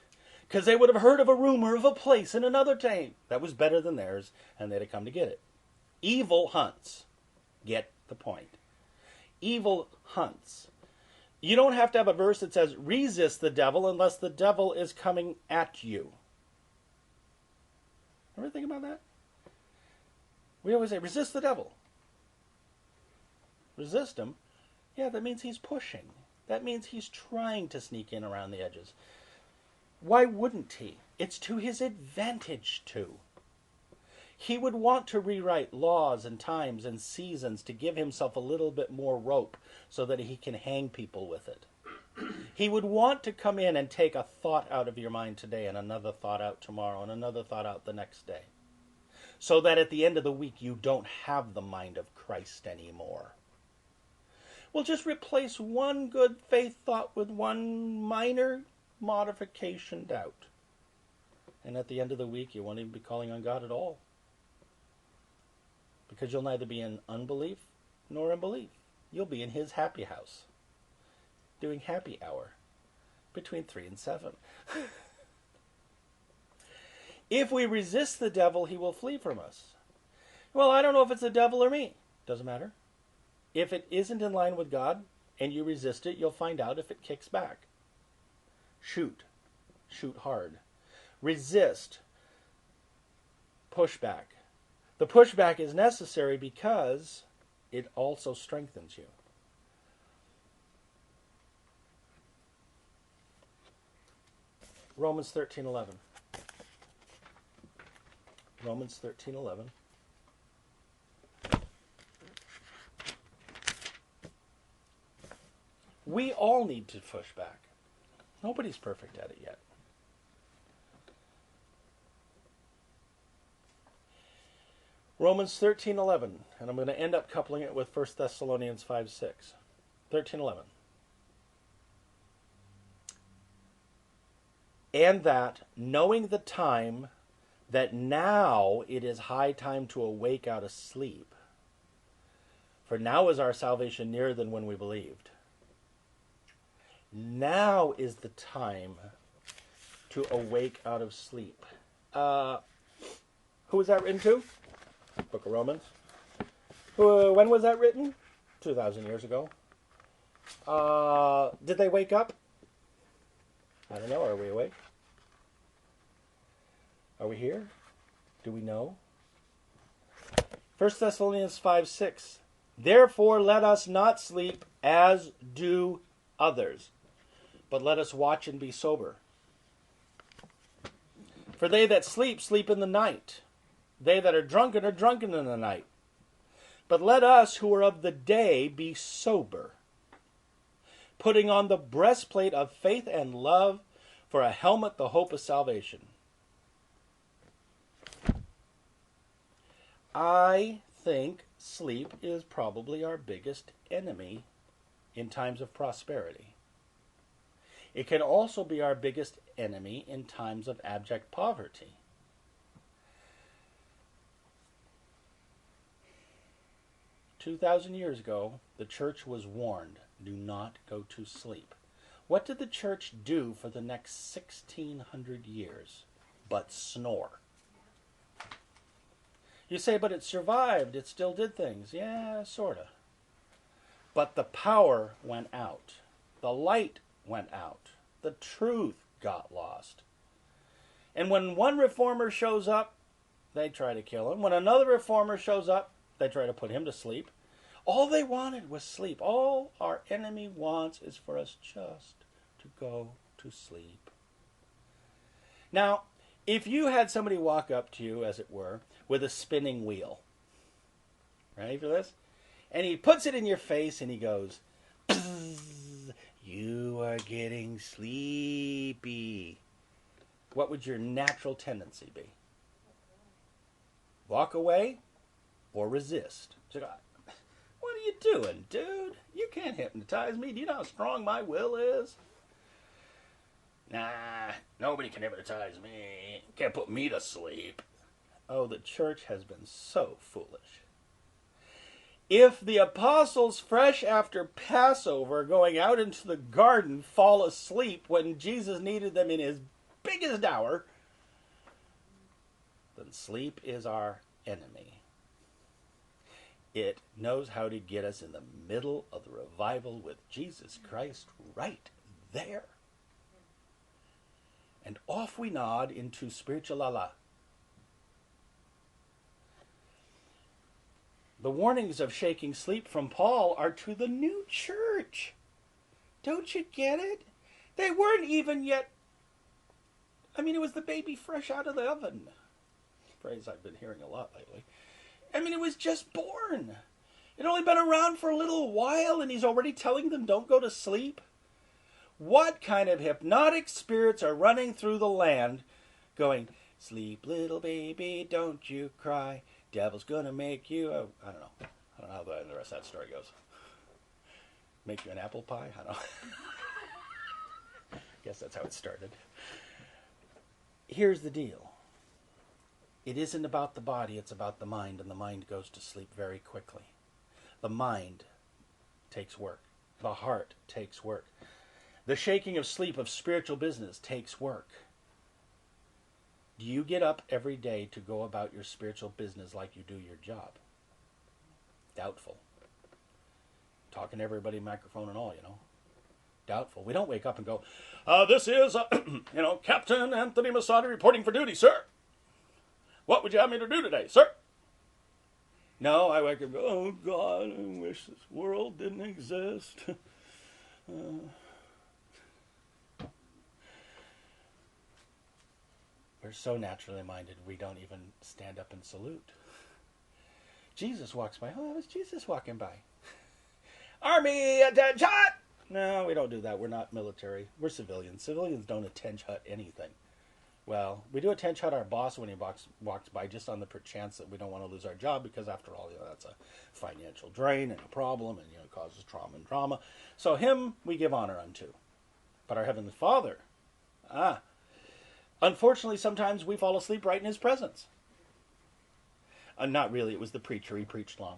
because they would have heard of a rumor of a place in another town that was better than theirs, and they'd have come to get it. Evil hunts. Get the point. Evil hunts. You don't have to have a verse that says, resist the devil unless the devil is coming at you. Ever think about that? We always say, resist the devil. Resist him. Yeah, that means he's pushing. That means he's trying to sneak in around the edges. Why wouldn't he? It's to his advantage to. He would want to rewrite laws and times and seasons to give himself a little bit more rope so that he can hang people with it. He would want to come in and take a thought out of your mind today and another thought out tomorrow and another thought out the next day, so that at the end of the week you don't have the mind of Christ anymore. Well, just replace one good faith thought with one minor modification doubt. And at the end of the week, you won't even be calling on God at all. Because you'll neither be in unbelief nor in belief. You'll be in his happy house, doing happy hour between 3 and 7. If we resist the devil, he will flee from us. Well, I don't know if it's the devil or me. Doesn't matter. If it isn't in line with God and you resist it, you'll find out if it kicks back. Shoot. Shoot hard. Resist. Push back. The pushback is necessary because it also strengthens you. Romans 13:11. Romans 13:11. We all need to push back. Nobody's perfect at it yet. Romans 13:11, and I'm going to end up coupling it with 1 Thessalonians 5:6. 13:11. And that, knowing the time, that now it is high time to awake out of sleep. For now is our salvation nearer than when we believed. Now is the time to awake out of sleep. Who was that written to? Book of Romans. When was that written? 2,000 years ago. Did they wake up? I don't know. Are we awake? Are we here? Do we know? 1 Thessalonians 5:6. Therefore let us not sleep as do others, but let us watch and be sober. For they that sleep, sleep in the night. They that are drunken in the night. But let us who are of the day be sober, putting on the breastplate of faith and love, for a helmet the hope of salvation. I think sleep is probably our biggest enemy in times of prosperity. It can also be our biggest enemy in times of abject poverty. "2,000 years ago, the church was warned, do not go to sleep. What did the church do for the next 1,600 years but snore? You say, but it survived, it still did things. Yeah, sort of. But the power went out. The light went out. The truth got lost. And when one reformer shows up, they try to kill him. When another reformer shows up, they try to put him to sleep. All they wanted was sleep. All our enemy wants is for us just to go to sleep. Now, if you had somebody walk up to you, as it were, with a spinning wheel, ready for this? And he puts it in your face and he goes, you are getting sleepy. What would your natural tendency be? Walk away or resist? What are you doing, dude? You can't hypnotize me. Do you know how strong my will is? Nah, nobody can hypnotize me. Can't put me to sleep. Oh, the church has been so foolish. If the apostles, fresh after Passover, going out into the garden, fall asleep when Jesus needed them in his biggest hour, then sleep is our enemy. It knows how to get us in the middle of the revival with Jesus Christ right there. And off we nod into spiritual la-la. The warnings of shaking sleep from Paul are to the new church. Don't you get it? They weren't even yet... it was the baby fresh out of the oven. Phrase I've been hearing a lot lately. It was just born. It had only been around for a little while, and he's already telling them don't go to sleep. What kind of hypnotic spirits are running through the land going, sleep, little baby, don't you cry. Devil's gonna make you... I don't know. I don't know how the rest of that story goes. Make you an apple pie? I don't know. Guess that's how it started. Here's the deal. It isn't about the body, it's about the mind, and the mind goes to sleep very quickly. The mind takes work. The heart takes work. The shaking of sleep of spiritual business takes work. Do you get up every day to go about your spiritual business like you do your job? Doubtful. Talking to everybody, microphone and all, Doubtful. We don't wake up and go, this is, Captain Anthony Masadi reporting for duty, sir. What would you have me to do today, sir? No, I wake up and go, oh, God, I wish this world didn't exist. We're so naturally minded, we don't even stand up and salute. Jesus walks by. Oh, that was Jesus walking by. Army, attention! No, we don't do that. We're not military. We're civilians. Civilians don't attention anything. Well, we do attention our boss when he walks by, just on the chance that we don't want to lose our job, because after all, that's a financial drain and a problem, and it causes trauma and drama. So him we give honor unto. But our Heavenly Father, unfortunately, sometimes we fall asleep right in His presence. Not really. It was the preacher. He preached long.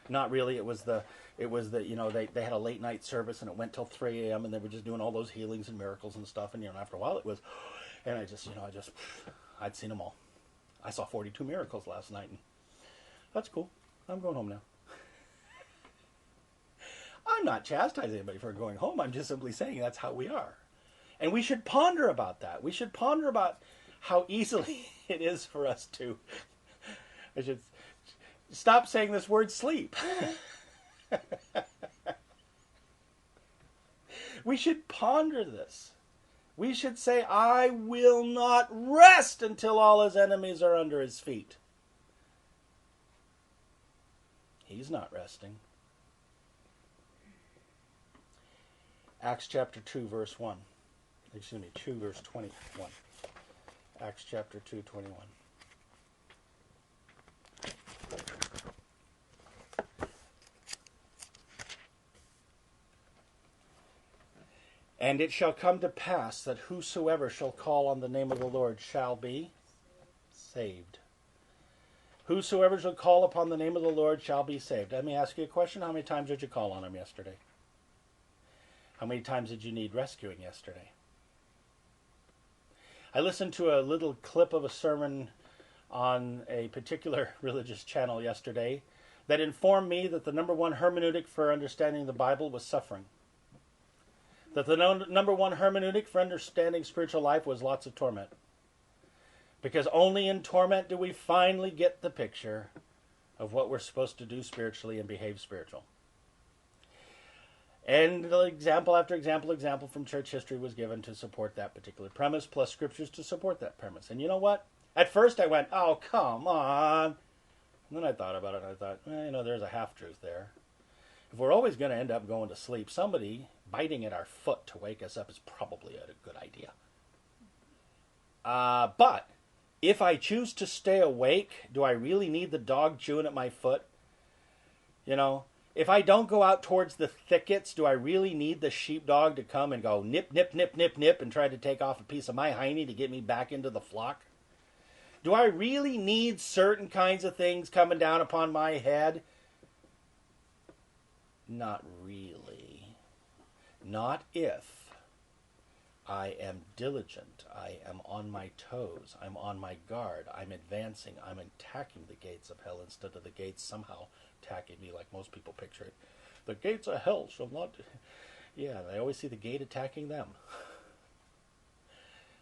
Not really. It was the they had a late night service and it went till 3 a.m. and they were just doing all those healings and miracles and stuff. And after a while it was, and I'd seen them all. I saw 42 miracles last night, and that's cool. I'm going home now. I'm not chastising anybody for going home. I'm just simply saying that's how we are. And we should ponder about that. We should ponder about how easily it is for us to... I should stop saying this word sleep. We should ponder this. We should say, I will not rest until all His enemies are under His feet. He's not resting. Acts chapter 2, verse 1. 2 verse 21. Acts chapter 2, 21. And it shall come to pass that whosoever shall call on the name of the Lord shall be saved. Whosoever shall call upon the name of the Lord shall be saved. Let me ask you a question. How many times did you call on Him yesterday? How many times did you need rescuing yesterday? I listened to a little clip of a sermon on a particular religious channel yesterday that informed me that the number one hermeneutic for understanding the Bible was suffering. That the number one hermeneutic for understanding spiritual life was lots of torment. Because only in torment do we finally get the picture of what we're supposed to do spiritually and behave spiritual. And example after example from church history was given to support that particular premise, plus scriptures to support that premise. And you know what? At first I went, oh, come on. And then I thought about it, and I thought, there's a half-truth there. If we're always going to end up going to sleep, somebody biting at our foot to wake us up is probably a good idea. But if I choose to stay awake, do I really need the dog chewing at my foot? If I don't go out towards the thickets, do I really need the sheepdog to come and go nip, nip, nip, nip, nip and try to take off a piece of my hiney to get me back into the flock? Do I really need certain kinds of things coming down upon my head? Not really. Not if I am diligent, I am on my toes, I'm on my guard, I'm advancing, I'm attacking the gates of hell instead of the gates somehow attacking me like most people picture it. The gates of hell shall not... Yeah, I always see the gate attacking them.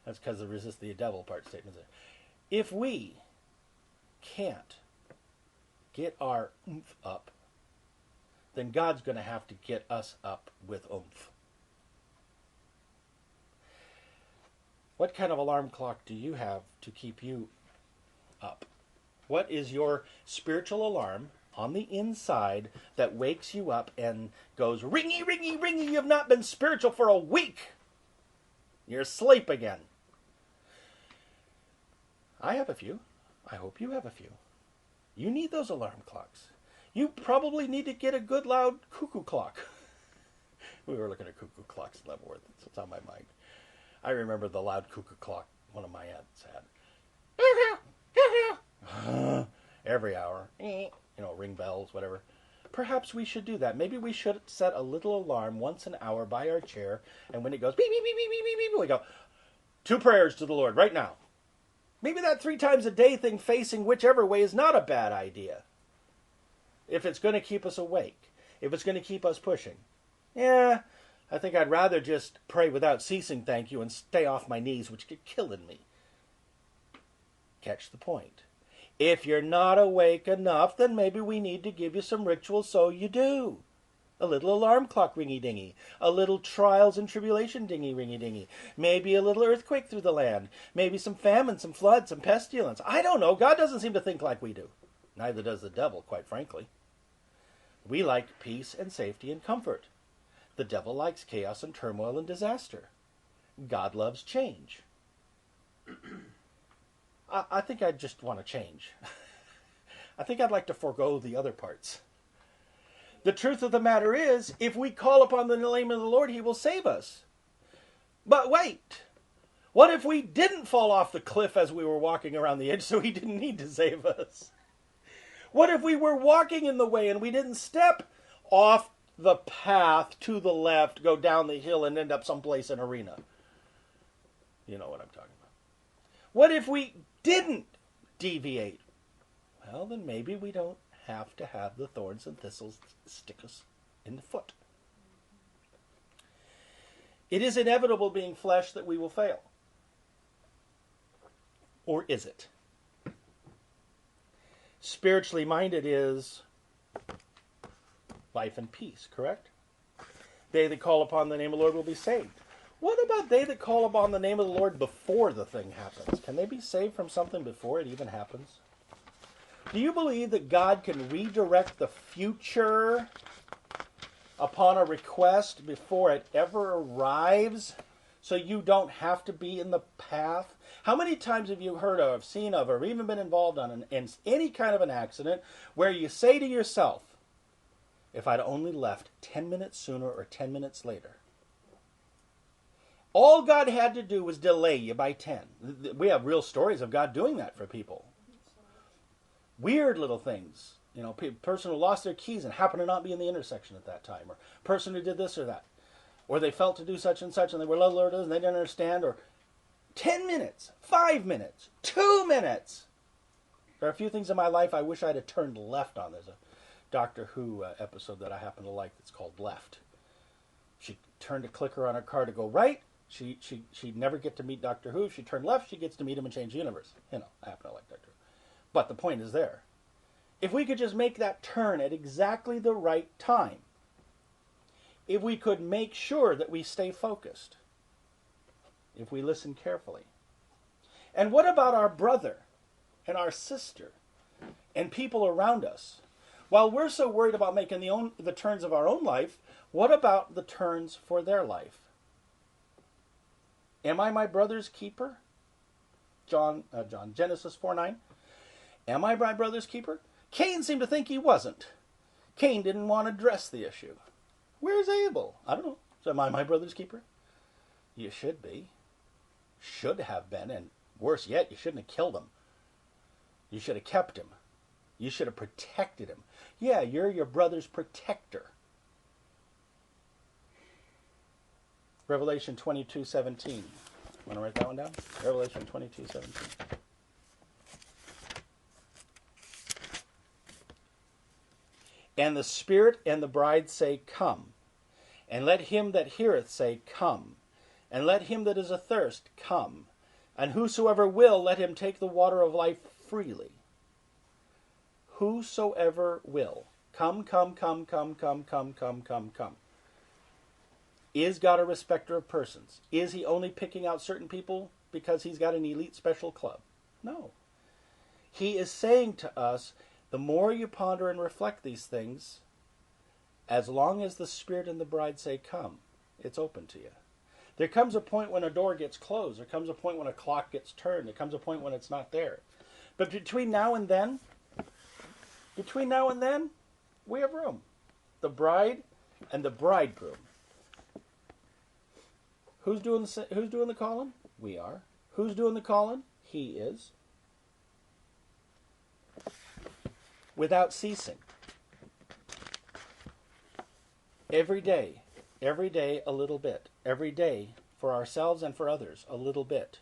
That's because the resist the devil part statement. If we can't get our oomph up, then God's going to have to get us up with oomph. What kind of alarm clock do you have to keep you up? What is your spiritual alarm on the inside that wakes you up and goes, ringy, ringy, ringy, you've not been spiritual for a week. You're asleep again. I have a few. I hope you have a few. You need those alarm clocks. You probably need to get a good loud cuckoo clock. We were looking at cuckoo clocks in Leavenworth. It's on my mind. I remember the loud cuckoo clock one of my aunts had. Every hour. Ring bells, whatever. Perhaps we should do that. Maybe we should set a little alarm once an hour by our chair, and when it goes beep, beep, beep, beep, beep, beep, beep, we go, 2 prayers to the Lord right now. Maybe that 3 times a day thing facing whichever way is not a bad idea. If it's going to keep us awake. If it's going to keep us pushing. Yeah, I think I'd rather just pray without ceasing, thank you, and stay off my knees, which could kill in me. Catch the point. If you're not awake enough, then maybe we need to give you some rituals so you do. A little alarm clock ringy-dingy. A little trials and tribulation dingy-ringy-dingy. Maybe a little earthquake through the land. Maybe some famine, some flood, some pestilence. I don't know. God doesn't seem to think like we do. Neither does the devil, quite frankly. We like peace and safety and comfort. The devil likes chaos and turmoil and disaster. God loves change. I think I'd just want to change. I think I'd like to forego the other parts. The truth of the matter is, if we call upon the name of the Lord, he will save us. But wait, what if we didn't fall off the cliff as we were walking around the edge, so he didn't need to save us? What if we were walking in the way and we didn't step off the path to the left, go down the hill, and end up someplace in arena? You know what I'm talking about. What if we didn't deviate? Well, then maybe we don't have to have the thorns and thistles stick us in the foot. It is inevitable, being flesh, that we will fail. Or is it? Spiritually minded is life and peace, correct? They that call upon the name of the Lord will be saved. What about they that call upon the name of the Lord before the thing happens? Can they be saved from something before it even happens? Do you believe that God can redirect the future upon a request before it ever arrives, so you don't have to be in the path? How many times have you heard of, seen of, or even been involved in any kind of an accident where you say to yourself, if I'd only left 10 minutes sooner or 10 minutes later? All God had to do was delay you by 10. We have real stories of God doing that for people. Weird little things. Person who lost their keys and happened to not be in the intersection at that time. Or person who did this or that. Or they felt to do such and such and they were alerted and they didn't understand. Or 10 minutes, 5 minutes, 2 minutes. There are a few things in my life I wish I'd have turned left on. There's a Doctor Who episode that I happen to like that's called Left. She turned a clicker on her car to go right. She'd never get to meet Doctor Who. If she turned left, she gets to meet him and change the universe. I happen to like Doctor Who. But the point is there. If we could just make that turn at exactly the right time, if we could make sure that we stay focused, if we listen carefully. And what about our brother and our sister and people around us? While we're so worried about making the turns of our own life, what about the turns for their life? Am I my brother's keeper? Genesis 4:9. Am I my brother's keeper? Cain seemed to think he wasn't. Cain didn't want to address the issue. Where's Abel? I don't know. So am I my brother's keeper? You should be. Should have been. And worse yet, you shouldn't have killed him. You should have kept him. You should have protected him. Yeah, you're your brother's protector. Revelation 22:17. Want to write that one down? Revelation 22:17. And the Spirit and the bride say, Come. And let him that heareth say, Come. And let him that is athirst come. And whosoever will, let him take the water of life freely. whosoever will. Come, come, come, come, come, come, come, come, come. Is God a respecter of persons? Is he only picking out certain people because he's got an elite special club? No. He is saying to us, the more you ponder and reflect these things, as long as the Spirit and the bride say come, it's open to you. There comes a point when a door gets closed. There comes a point when a clock gets turned. There comes a point when it's not there. But between now and then, we have room. The bride and the bridegroom. Who's doing the calling? We are. Who's doing the calling? He is. Without ceasing. Every day a little bit. Every day, for ourselves and for others, a little bit.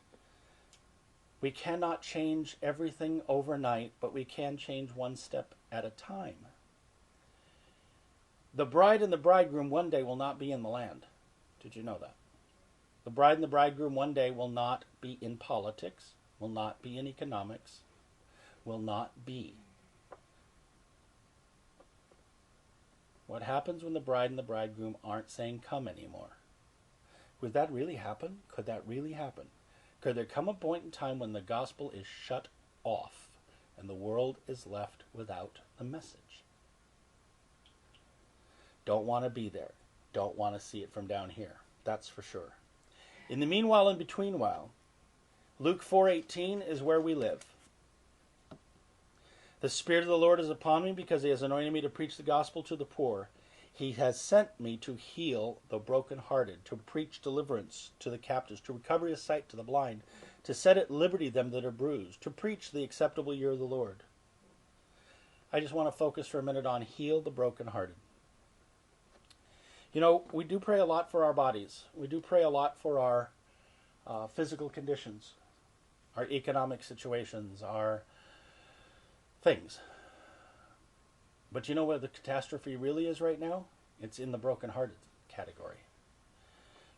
We cannot change everything overnight, but we can change one step at a time. The bride and the bridegroom one day will not be in the land. Did you know that? The bride and the bridegroom one day will not be in politics, will not be in economics, will not be. What happens when the bride and the bridegroom aren't saying come anymore? Would that really happen? Could that really happen? Could there come a point in time when the gospel is shut off and the world is left without the message? Don't want to be there. Don't want to see it from down here. That's for sure. In the meanwhile and between while, Luke 4:18 is where we live. The Spirit of the Lord is upon me because he has anointed me to preach the gospel to the poor. He has sent me to heal the brokenhearted, to preach deliverance to the captives, to recover his sight to the blind, to set at liberty them that are bruised, to preach the acceptable year of the Lord. I just want to focus for a minute on heal the brokenhearted. You know, we do pray a lot for our bodies. We do pray a lot for our physical conditions, our economic situations, our things. But you know where the catastrophe really is right now? It's in the brokenhearted category.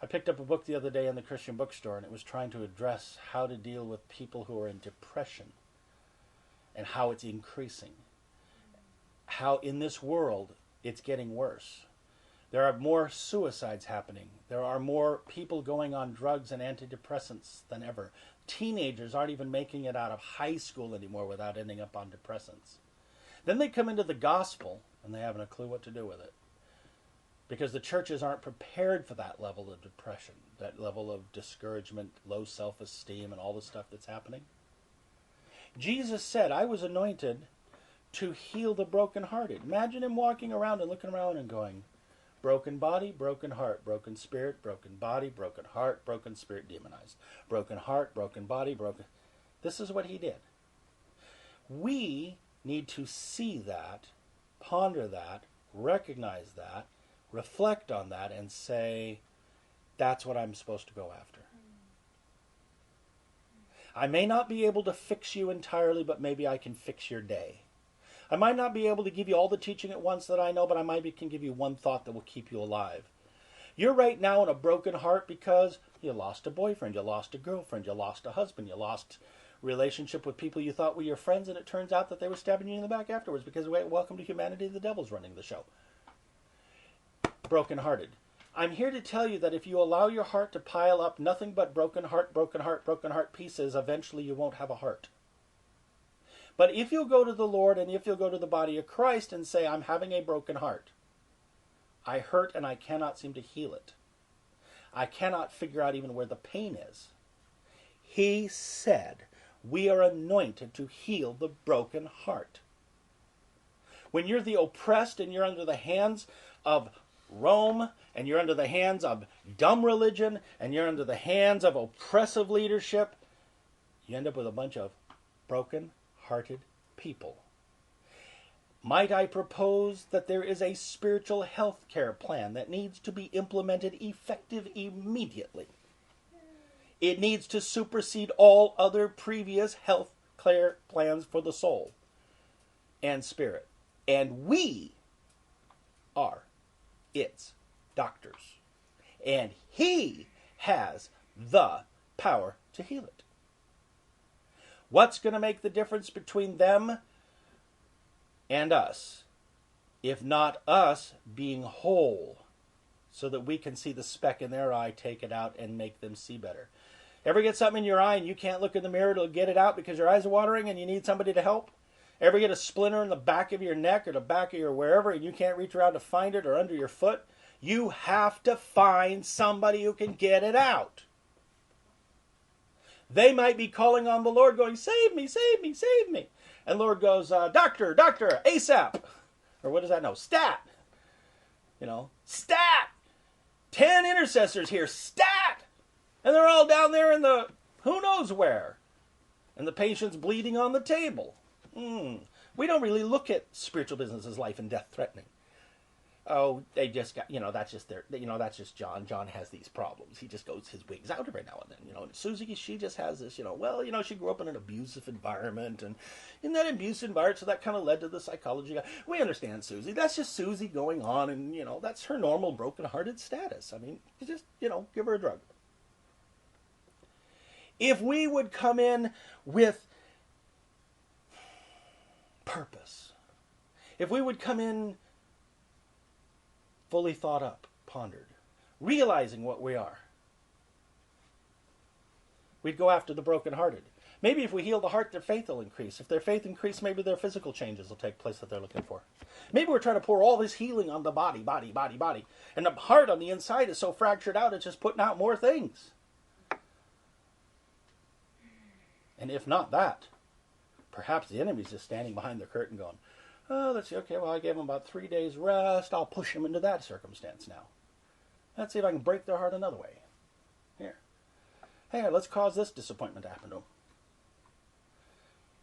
I picked up a book the other day in the Christian bookstore, and it was trying to address how to deal with people who are in depression and how it's increasing. How in this world it's getting worse. There are more suicides happening. There are more people going on drugs and antidepressants than ever. Teenagers aren't even making it out of high school anymore without ending up on depressants. Then they come into the gospel and they haven't a clue what to do with it. Because the churches aren't prepared for that level of depression, that level of discouragement, low self-esteem, and all the stuff that's happening. Jesus said, I was anointed to heal the brokenhearted. Imagine him walking around and looking around and going, broken body, broken heart, broken spirit, broken body, broken heart, broken spirit demonized. Broken heart, broken body, broken... This is what he did. We need to see that, ponder that, recognize that, reflect on that, and say, that's what I'm supposed to go after. I may not be able to fix you entirely, but maybe I can fix your day. I might not be able to give you all the teaching at once that I know, but I might can give you one thought that will keep you alive. You're right now in a broken heart because you lost a boyfriend, you lost a girlfriend, you lost a husband, you lost relationship with people you thought were your friends, and it turns out that they were stabbing you in the back afterwards because, welcome to humanity, the devil's running the show. Brokenhearted. I'm here to tell you that if you allow your heart to pile up nothing but broken heart pieces, eventually you won't have a heart. But if you'll go to the Lord and if you'll go to the body of Christ and say, I'm having a broken heart. I hurt and I cannot seem to heal it. I cannot figure out even where the pain is. He said, we are anointed to heal the broken heart. When you're the oppressed and you're under the hands of Rome, and you're under the hands of dumb religion, and you're under the hands of oppressive leadership, you end up with a bunch of broken-hearted people. Might I propose that there is a spiritual health care plan that needs to be implemented effective immediately? It needs to supersede all other previous health care plans for the soul and spirit. And we are its doctors. And he has the power to heal it. What's going to make the difference between them and us, if not us being whole, so that we can see the speck in their eye, take it out, and make them see better. Ever get something in your eye and you can't look in the mirror to get it out because your eyes are watering and you need somebody to help? Ever get a splinter in the back of your neck or the back of your wherever and you can't reach around to find it, or under your foot? You have to find somebody who can get it out. They might be calling on the Lord going, save me, save me, save me. And the Lord goes, doctor, ASAP. Or what does that know? Stat. Stat. 10 intercessors here, stat. And they're all down there in the who knows where. And the patient's bleeding on the table. We don't really look at spiritual business as life and death threatening. Oh, they just got, that's just that's just John. John has these problems. He just goes his wings out every now and then. And Susie, she just has this, she grew up in an abusive environment. And in that abusive environment, so that kind of led to the psychology. We understand Susie. That's just Susie going on. And, that's her normal broken-hearted status. I mean, you just, give her a drug. If we would come in with purpose, if we would come in fully thought up, pondered, realizing what we are, we'd go after the brokenhearted. Maybe if we heal the heart, their faith will increase. If their faith increases, maybe their physical changes will take place that they're looking for. Maybe we're trying to pour all this healing on the body. And the heart on the inside is so fractured out, it's just putting out more things. And if not that, perhaps the enemy's just standing behind the curtain going, oh, let's see, okay, well, I gave them about 3 days rest. I'll push them into that circumstance now. Let's see if I can break their heart another way. Here. Hey, let's cause this disappointment to happen to them.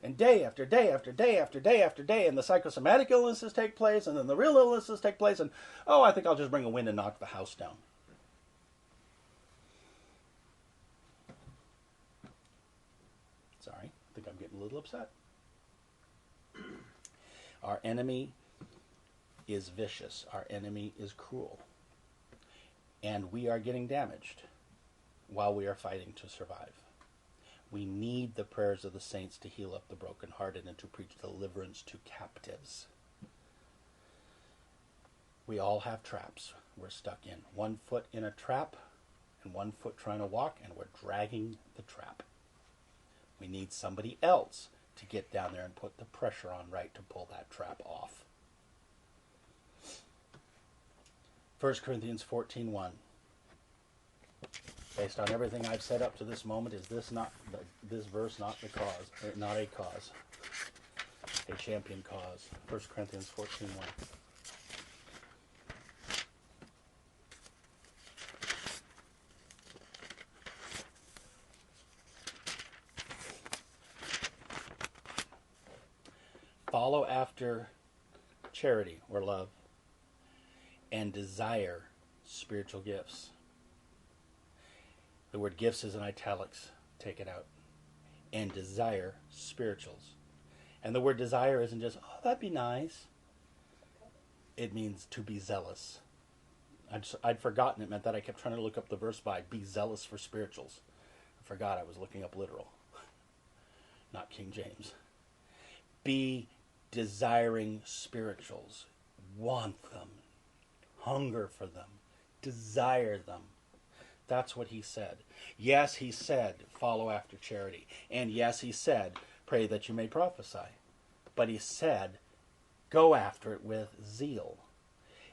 And day after day after day after day after day, and the psychosomatic illnesses take place, and then the real illnesses take place, and, I think I'll just bring a wind and knock the house down. Sorry, I think I'm getting a little upset. Our enemy is vicious. Our enemy is cruel. And we are getting damaged while we are fighting to survive. We need the prayers of the saints to heal up the brokenhearted and to preach deliverance to captives. We all have traps we're stuck in. 1 foot in a trap and 1 foot trying to walk, and we're dragging the trap. We need somebody else to get down there and put the pressure on right to pull that trap off. 1 Corinthians 14:1. Based on everything I've said up to this moment, is this verse not the cause, or not a cause, a champion cause? 1 Corinthians 14:1. Follow after charity or love, and desire spiritual gifts. The word gifts is in italics. Take it out. And desire spirituals. And the word desire isn't just, that'd be nice. It means to be zealous. I'd forgotten it meant that. I kept trying to look up the verse by, be zealous for spirituals. I forgot I was looking up literal. Not King James. Be desiring spirituals. Want them. Hunger for them. Desire them. That's what he said. Yes, he said, follow after charity. And yes, he said, pray that you may prophesy. But he said, go after it with zeal.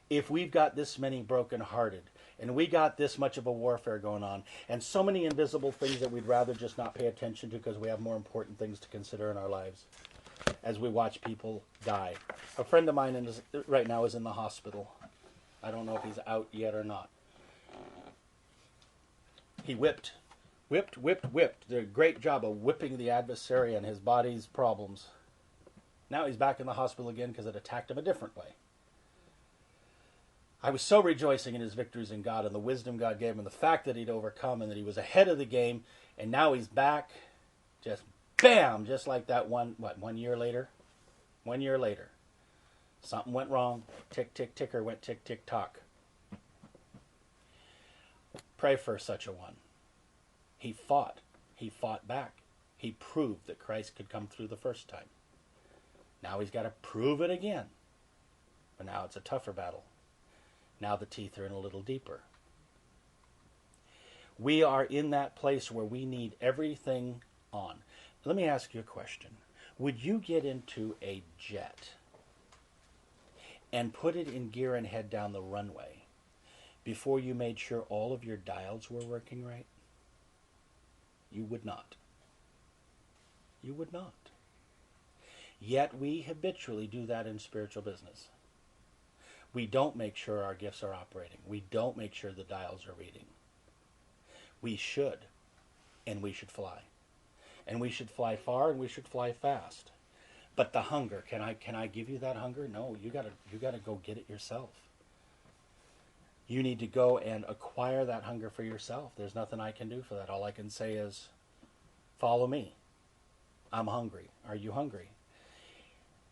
If we've got this many brokenhearted, and we got this much of a warfare going on, and so many invisible things that we'd rather just not pay attention to because we have more important things to consider in our lives, as we watch people die. A friend of mine right now is in the hospital. I don't know if he's out yet or not. He whipped. Did a great job of whipping the adversary and his body's problems. Now he's back in the hospital again because it attacked him a different way. I was so rejoicing in his victories in God and the wisdom God gave him and the fact that he'd overcome and that he was ahead of the game, and now he's back, just bam, just like that 1 year later? 1 year later. Something went wrong. Tick, tick, ticker went tick, tick, tock. Pray for such a one. He fought. He fought back. He proved that Christ could come through the first time. Now he's got to prove it again. But now it's a tougher battle. Now the teeth are in a little deeper. We are in that place where we need everything on. Let me ask you a question. Would you get into a jet and put it in gear and head down the runway before you made sure all of your dials were working right? You would not. You would not. Yet we habitually do that in spiritual business. We don't make sure our gifts are operating. We don't make sure the dials are reading. We should, and we should fly. And we should fly far, and we should fly fast. But the hunger, can I give you that hunger? No, you gotta go get it yourself. You need to go and acquire that hunger for yourself. There's nothing I can do for that. All I can say is, follow me. I'm hungry. Are you hungry?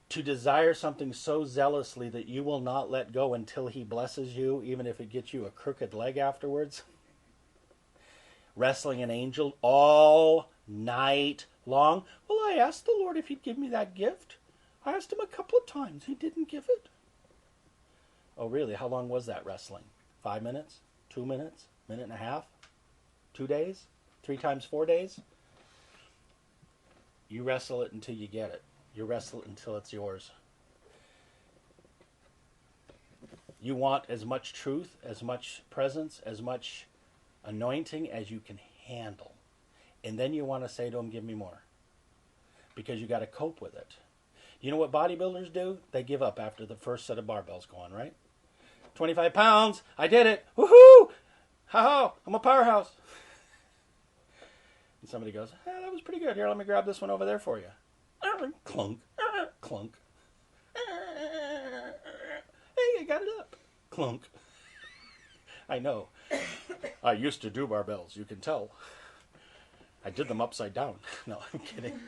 To desire something so zealously that you will not let go until he blesses you, even if it gets you a crooked leg afterwards. Wrestling an angel all night long. Well, I asked the Lord if he'd give me that gift. I asked him a couple of times. He didn't give it. Oh, really? How long was that wrestling? 5 minutes? 2 minutes? Minute and a half? 2 days? 3 times 4 days? You wrestle it until you get it. You wrestle it until it's yours. You want as much truth, as much presence, as much anointing as you can handle. And then you want to say to him, give me more. Because you got to cope with it. You know what bodybuilders do? They give up after the first set of barbells go on, right? 25 pounds. I did it. Woohoo! Ha-ha! I'm a powerhouse. And somebody goes, that was pretty good. Here, let me grab this one over there for you. Clunk. Clunk. Hey, I got it up. Clunk. I know. I used to do barbells, you can tell. I did them upside down. No, I'm kidding.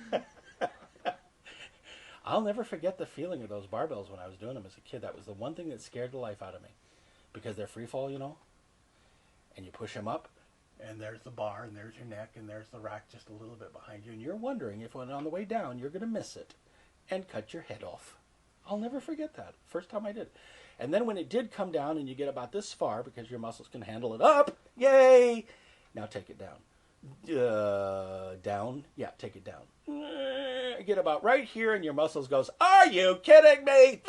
I'll never forget the feeling of those barbells when I was doing them as a kid. That was the one thing that scared the life out of me. Because they're free fall, you know. And you push them up, and there's the bar, and there's your neck, and there's the rack just a little bit behind you. And you're wondering if when on the way down, you're going to miss it and cut your head off. I'll never forget that. First time I did. And then when it did come down and you get about this far because your muscles can handle it up, yay! Now take it down. Down. Yeah, take it down. Get about right here and your muscles goes, are you kidding me?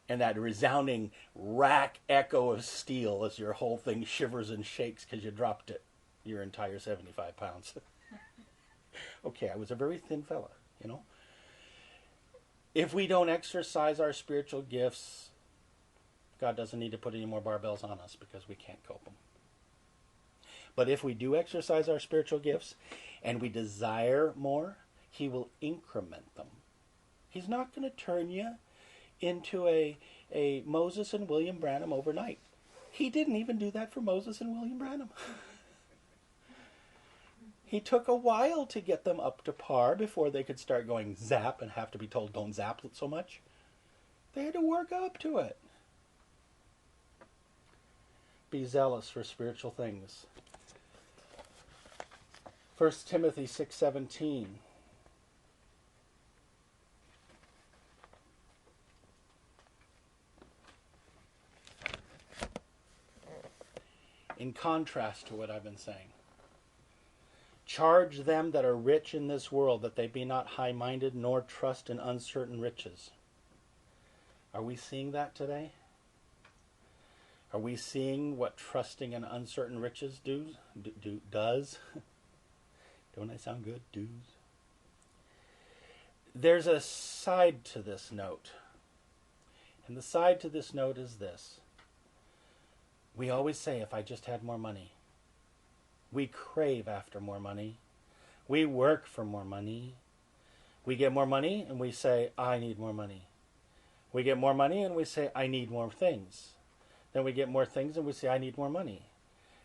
And that resounding rack echo of steel as your whole thing shivers and shakes because you dropped it. Your entire 75 pounds. Okay, I was a very thin fella, you know. If we don't exercise our spiritual gifts, God doesn't need to put any more barbells on us because we can't cope them. But if we do exercise our spiritual gifts and we desire more, he will increment them. He's not going to turn you into a Moses and William Branham overnight. He didn't even do that for Moses and William Branham. He took a while to get them up to par before they could start going zap and have to be told don't zap so much. They had to work up to it. Be zealous for spiritual things. 1 Timothy 6:17. In contrast to what I've been saying. Charge them that are rich in this world that they be not high-minded nor trust in uncertain riches. Are we seeing that today? Are we seeing what trusting in uncertain riches does? Don't I sound good? Does. There's a side to this note. And the side to this note is this. We always say, if I just had more money. We crave after more money. We work for more money. We get more money and we say, I need more money. We get more money and we say, I need more things. Then we get more things and we say, I need more money.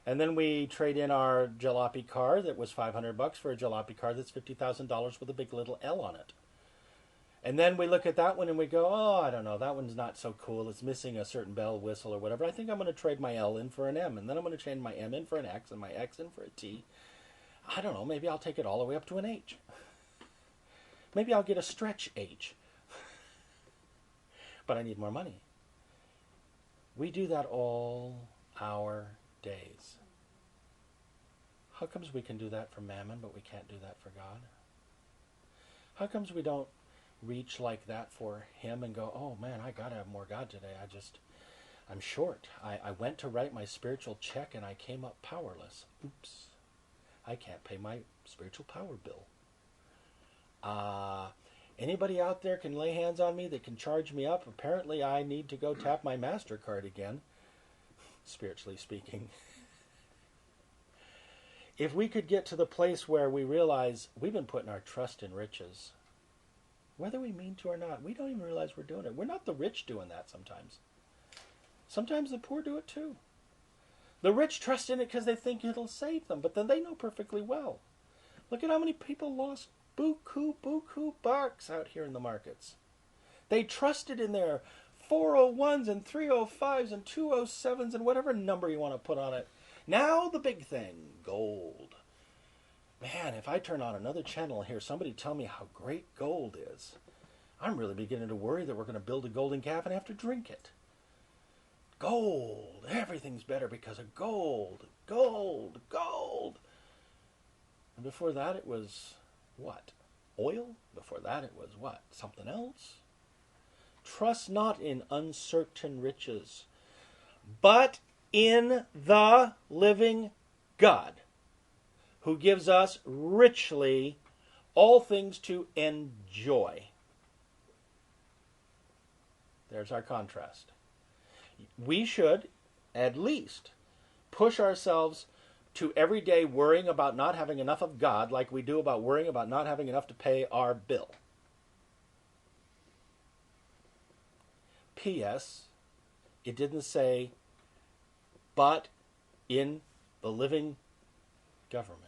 And then we trade in our jalopy car that was $500 for a jalopy car that's $50,000 with a big little L on it. And then we look at that one and we go, oh, I don't know, that one's not so cool. It's missing a certain bell, whistle, or whatever. I think I'm going to trade my L in for an M. And then I'm going to trade my M in for an X and my X in for a T. I don't know, maybe I'll take it all the way up to an H. Maybe I'll get a stretch H. but I need more money. We do that all our days. How comes we can do that for mammon, but we can't do that for God? How comes we don't reach like that for him and go, oh man, I got to have more God today. I'm short. I went to write my spiritual check and I came up powerless. Oops. I can't pay my spiritual power bill. Anybody out there can lay hands on me that can charge me up? Apparently I need to go tap my MasterCard again, spiritually speaking. If we could get to the place where we realize we've been putting our trust in riches, whether we mean to or not, we don't even realize we're doing it. We're not the rich doing that sometimes. Sometimes the poor do it too. The rich trust in it because they think it'll save them, but then they know perfectly well. Look at how many people lost buku bucks out here in the markets. They trusted in their 401s and 305s and 207s and whatever number you want to put on it. Now the big thing, gold. Man, if I turn on another channel and hear somebody tell me how great gold is, I'm really beginning to worry that we're going to build a golden calf and have to drink it. Gold. Everything's better because of gold. Gold. Gold. And before that it was what? Oil? Before that it was what? Something else? Trust not in uncertain riches, but in the living God, who gives us richly all things to enjoy. There's our contrast. We should at least push ourselves to every day worrying about not having enough of God like we do about worrying about not having enough to pay our bill. P.S. It didn't say, but in the living government,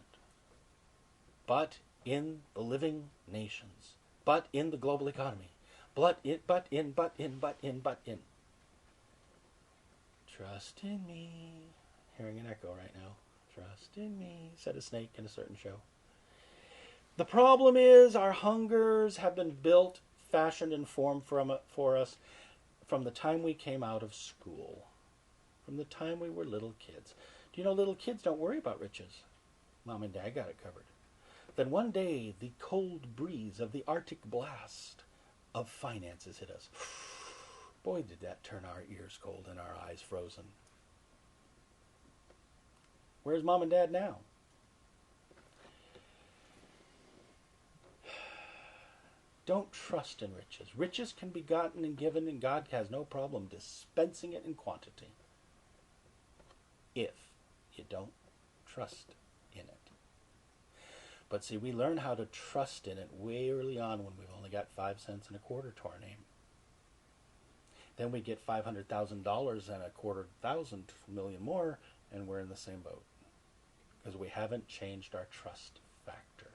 but in the living nations, but in the global economy, but in. Trust in me. Hearing an echo right now. Trust in me, said a snake in a certain show. The problem is our hungers have been built, fashioned, and formed for us from the time we came out of school, from the time we were little kids. Do you know little kids don't worry about riches? Mom and Dad got it covered. Then one day, the cold breeze of the Arctic blast of finances hit us. Boy, did that turn our ears cold and our eyes frozen. Where's Mom and Dad now? Don't trust in riches. Riches can be gotten and given, and God has no problem dispensing it in quantity. If you don't trust in it. But see, we learn how to trust in it way early on when we've only got 5 cents and a quarter to our name. Then we get $500,000 and $250,000 more, and we're in the same boat. Because we haven't changed our trust factor.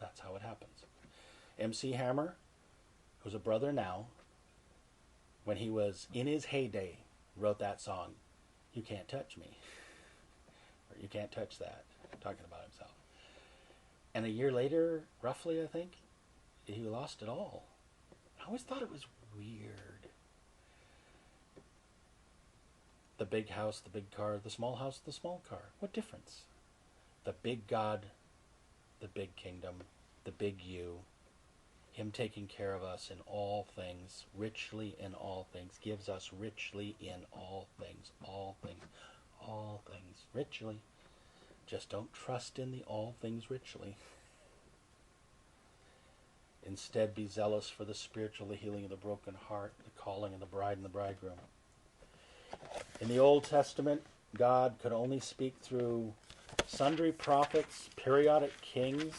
That's how it happens. MC Hammer, who's a brother now, when he was in his heyday, wrote that song, You Can't Touch Me. Or You Can't Touch That. Talking about himself. And a year later, roughly, I think, he lost it all. I always thought it was weird. The big house, the big car, the small house, the small car. What difference? The big God, the big kingdom, the big you, him taking care of us in all things, richly in all things, gives us richly in all things, richly. Just don't trust in the all things richly. Instead, be zealous for the spiritual healing of the broken heart, the calling of the bride and the bridegroom. In the Old Testament, God could only speak through sundry prophets, periodic kings.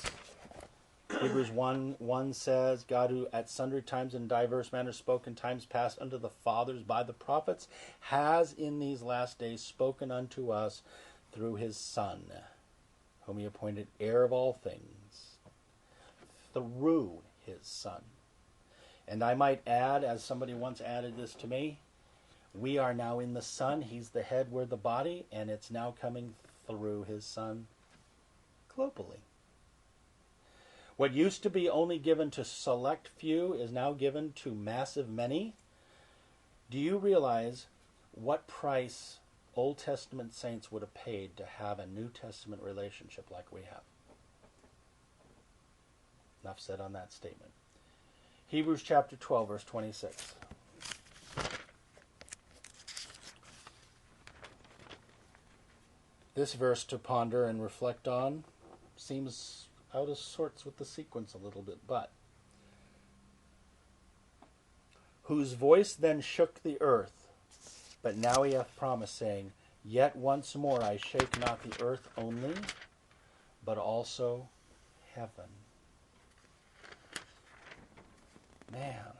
Hebrews 1:1 says, God who at sundry times in diverse manners spoke in times past unto the fathers by the prophets, has in these last days spoken unto us through his Son, whom he appointed heir of all things, through his Son. And I might add, as somebody once added this to me, we are now in the Son. He's the head, we're the body, and it's now coming through his Son globally. What used to be only given to select few is now given to massive many. Do you realize what price Old Testament saints would have paid to have a New Testament relationship like we have? Enough said on that statement. Hebrews chapter 12, verse 26. This verse to ponder and reflect on seems out of sorts with the sequence a little bit, but whose voice then shook the earth, but now he hath promised, saying, Yet once more I shake not the earth only, but also heaven. Man,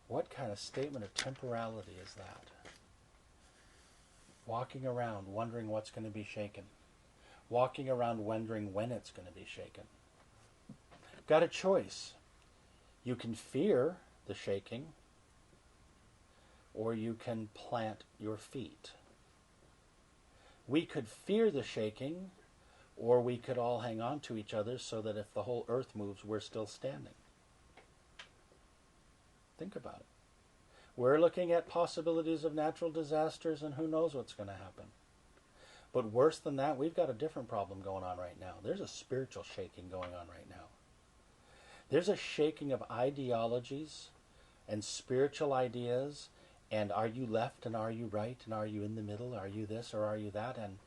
what kind of statement of temporality is that? Walking around wondering what's going to be shaken. Walking around wondering when it's going to be shaken. Got a choice. You can fear the shaking, or you can plant your feet. We could fear the shaking, or we could all hang on to each other so that if the whole earth moves, we're still standing. Think about it. We're looking at possibilities of natural disasters, and who knows what's going to happen. But worse than that, we've got a different problem going on right now. There's a spiritual shaking going on right now. There's a shaking of ideologies and spiritual ideas, and are you left and are you right, and are you in the middle, are you this or are you that? And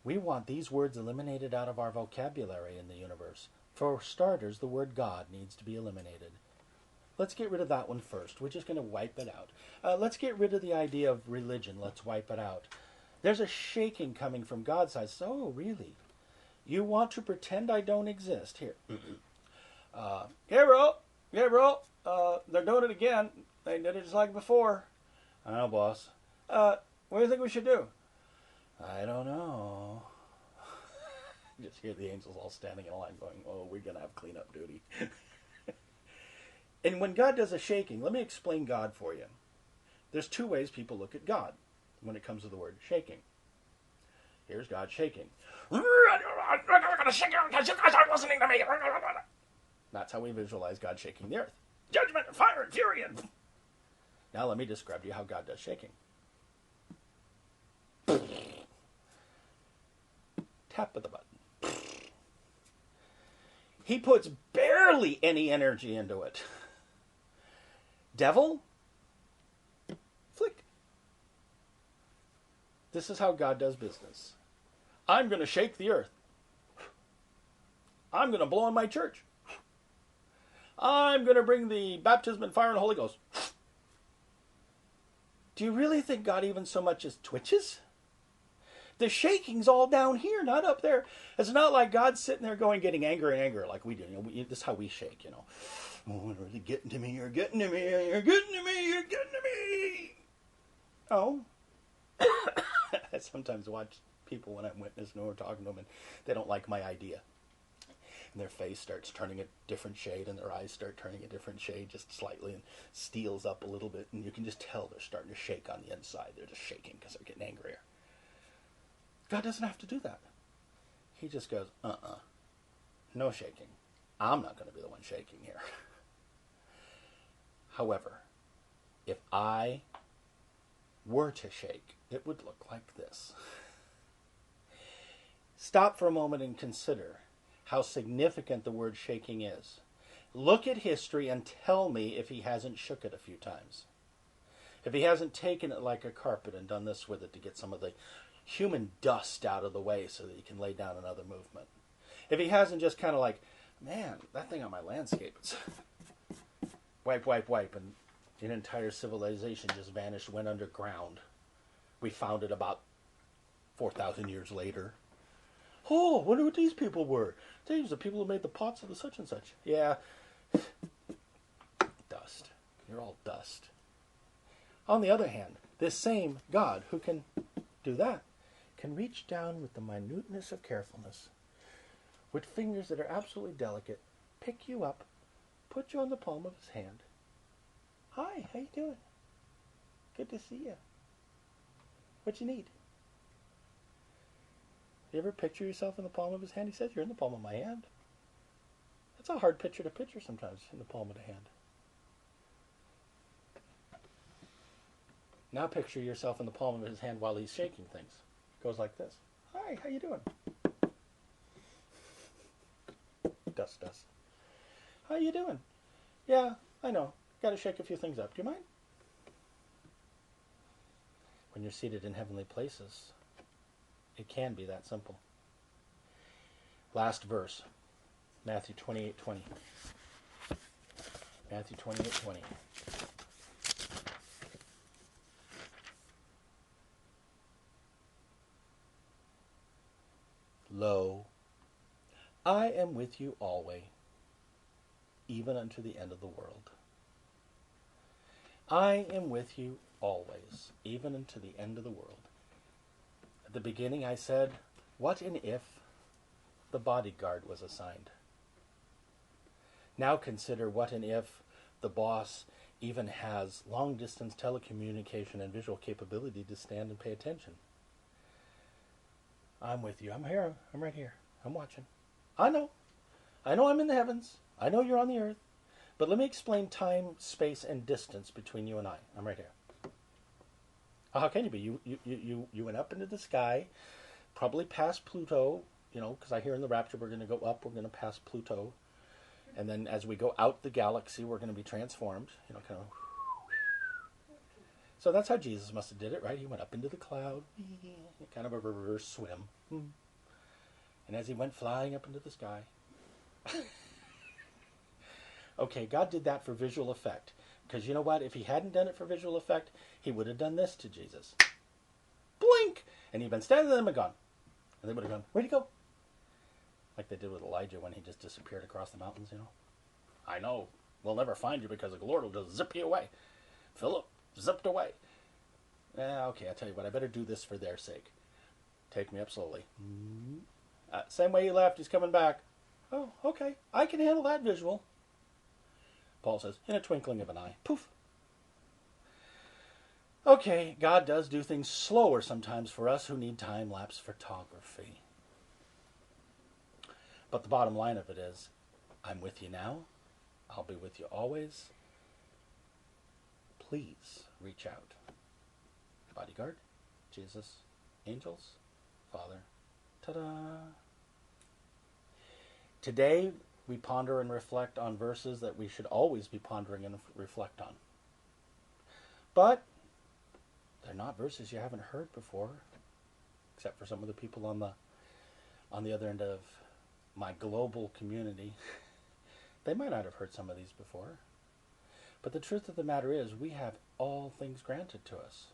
we want these words eliminated out of our vocabulary in the universe. For starters, the word God needs to be eliminated. Let's get rid of that one first. We're just going to wipe it out. Let's get rid of the idea of religion. Let's wipe it out. There's a shaking coming from God's side. So, really? You want to pretend I don't exist? Here. Gabriel, they're doing it again. They did it just like before. I know, boss. What do you think we should do? I don't know. Just hear the angels all standing in a line going, oh, we're going to have cleanup duty. And when God does a shaking, let me explain God for you. There's two ways people look at God when it comes to the word shaking. Here's God shaking. Listening to me. That's how we visualize God shaking the earth. Judgment and fire and fury. Now let me describe to you how God does shaking. Tap of the button. He puts barely any energy into it. Devil, flick. This is how God does business. I'm going to shake the earth. I'm going to blow on my church. I'm going to bring the baptism in fire and the Holy Ghost. Do you really think God even so much as twitches? The shaking's all down here, not up there. It's not like God's sitting there going, getting angrier and angrier like we do. This is how we shake, Oh, you're really getting to me, you're getting to me, you're getting to me, you're getting to me. Oh. I sometimes watch people when I'm witnessing or talking to them, and they don't like my idea. And their face starts turning a different shade, and their eyes start turning a different shade just slightly, and steels up a little bit, and you can just tell they're starting to shake on the inside. They're just shaking because they're getting angrier. God doesn't have to do that. He just goes, no shaking. I'm not going to be the one shaking here. However, if I were to shake, it would look like this. Stop for a moment and consider how significant the word shaking is. Look at history and tell me if he hasn't shook it a few times. If he hasn't taken it like a carpet and done this with it to get some of the human dust out of the way so that he can lay down another movement. If he hasn't just kind of like, man, that thing on my landscape, it's wipe, and an entire civilization just vanished, went underground. We found it about 4,000 years later. Oh, wonder what these people were. These are the people who made the pots of the such and such. Yeah. Dust. You're all dust. On the other hand, this same God who can do that can reach down with the minuteness of carefulness, with fingers that are absolutely delicate, pick you up, put you on the palm of his hand. Hi, how you doing? Good to see you. What you need? You ever picture yourself in the palm of his hand? He says, you're in the palm of my hand. That's a hard picture to picture sometimes, in the palm of the hand. Now picture yourself in the palm of his hand while he's shaking things. It goes like this. Hi, how you doing? Dust. How you doing? Yeah, I know. Got to shake a few things up. Do you mind? When you're seated in heavenly places, it can be that simple. Last verse, Matthew 28:20. Matthew 28:20. Lo, I am with you always, even unto the end of the world. I am with you always, even unto the end of the world. At the beginning I said, what an if the bodyguard was assigned. Now consider what an if the boss even has long-distance telecommunication and visual capability to stand and pay attention. I'm with you. I'm here. I'm right here. I'm watching. I know I'm in the heavens. I know you're on the earth. But let me explain time, space, and distance between you and I. I'm right here. How can you be? You went up into the sky, probably past Pluto, because I hear in the rapture we're going to go up, we're going to pass Pluto. And then as we go out the galaxy, we're going to be transformed, kind of. So that's how Jesus must have did it, right? He went up into the cloud, kind of a reverse swim. And as he went flying up into the sky. Okay, God did that for visual effect. Because you know what? If he hadn't done it for visual effect, he would have done this to Jesus. Blink! And he'd been standing there and gone. And they would have gone, where'd he go? Like they did with Elijah when he just disappeared across the mountains, I know. We'll never find you because the Lord will just zip you away. Philip zipped away. Okay, I'll tell you what. I better do this for their sake. Take me up slowly. Same way he left, he's coming back. Oh, okay. I can handle that visual. Paul says, in a twinkling of an eye. Poof. Okay, God does do things slower sometimes for us who need time-lapse photography. But the bottom line of it is, I'm with you now. I'll be with you always. Please reach out. Bodyguard, Jesus, angels, Father. Ta-da! Today, we ponder and reflect on verses that we should always be pondering and reflect on. But they're not verses you haven't heard before, except for some of the people on the other end of my global community. They might not have heard some of these before. But the truth of the matter is, we have all things granted to us.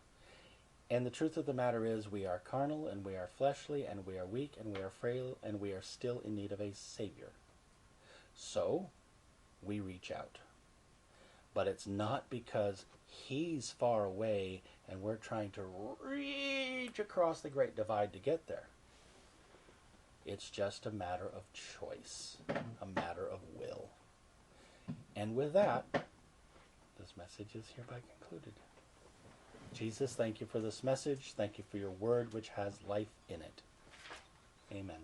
And the truth of the matter is, we are carnal, and we are fleshly, and we are weak, and we are frail, and we are still in need of a Savior. So, we reach out. But it's not because he's far away, and we're trying to reach across the great divide to get there. It's just a matter of choice, a matter of will. And with that, this message is hereby concluded. Jesus, thank you for this message. Thank you for your word, which has life in it. Amen.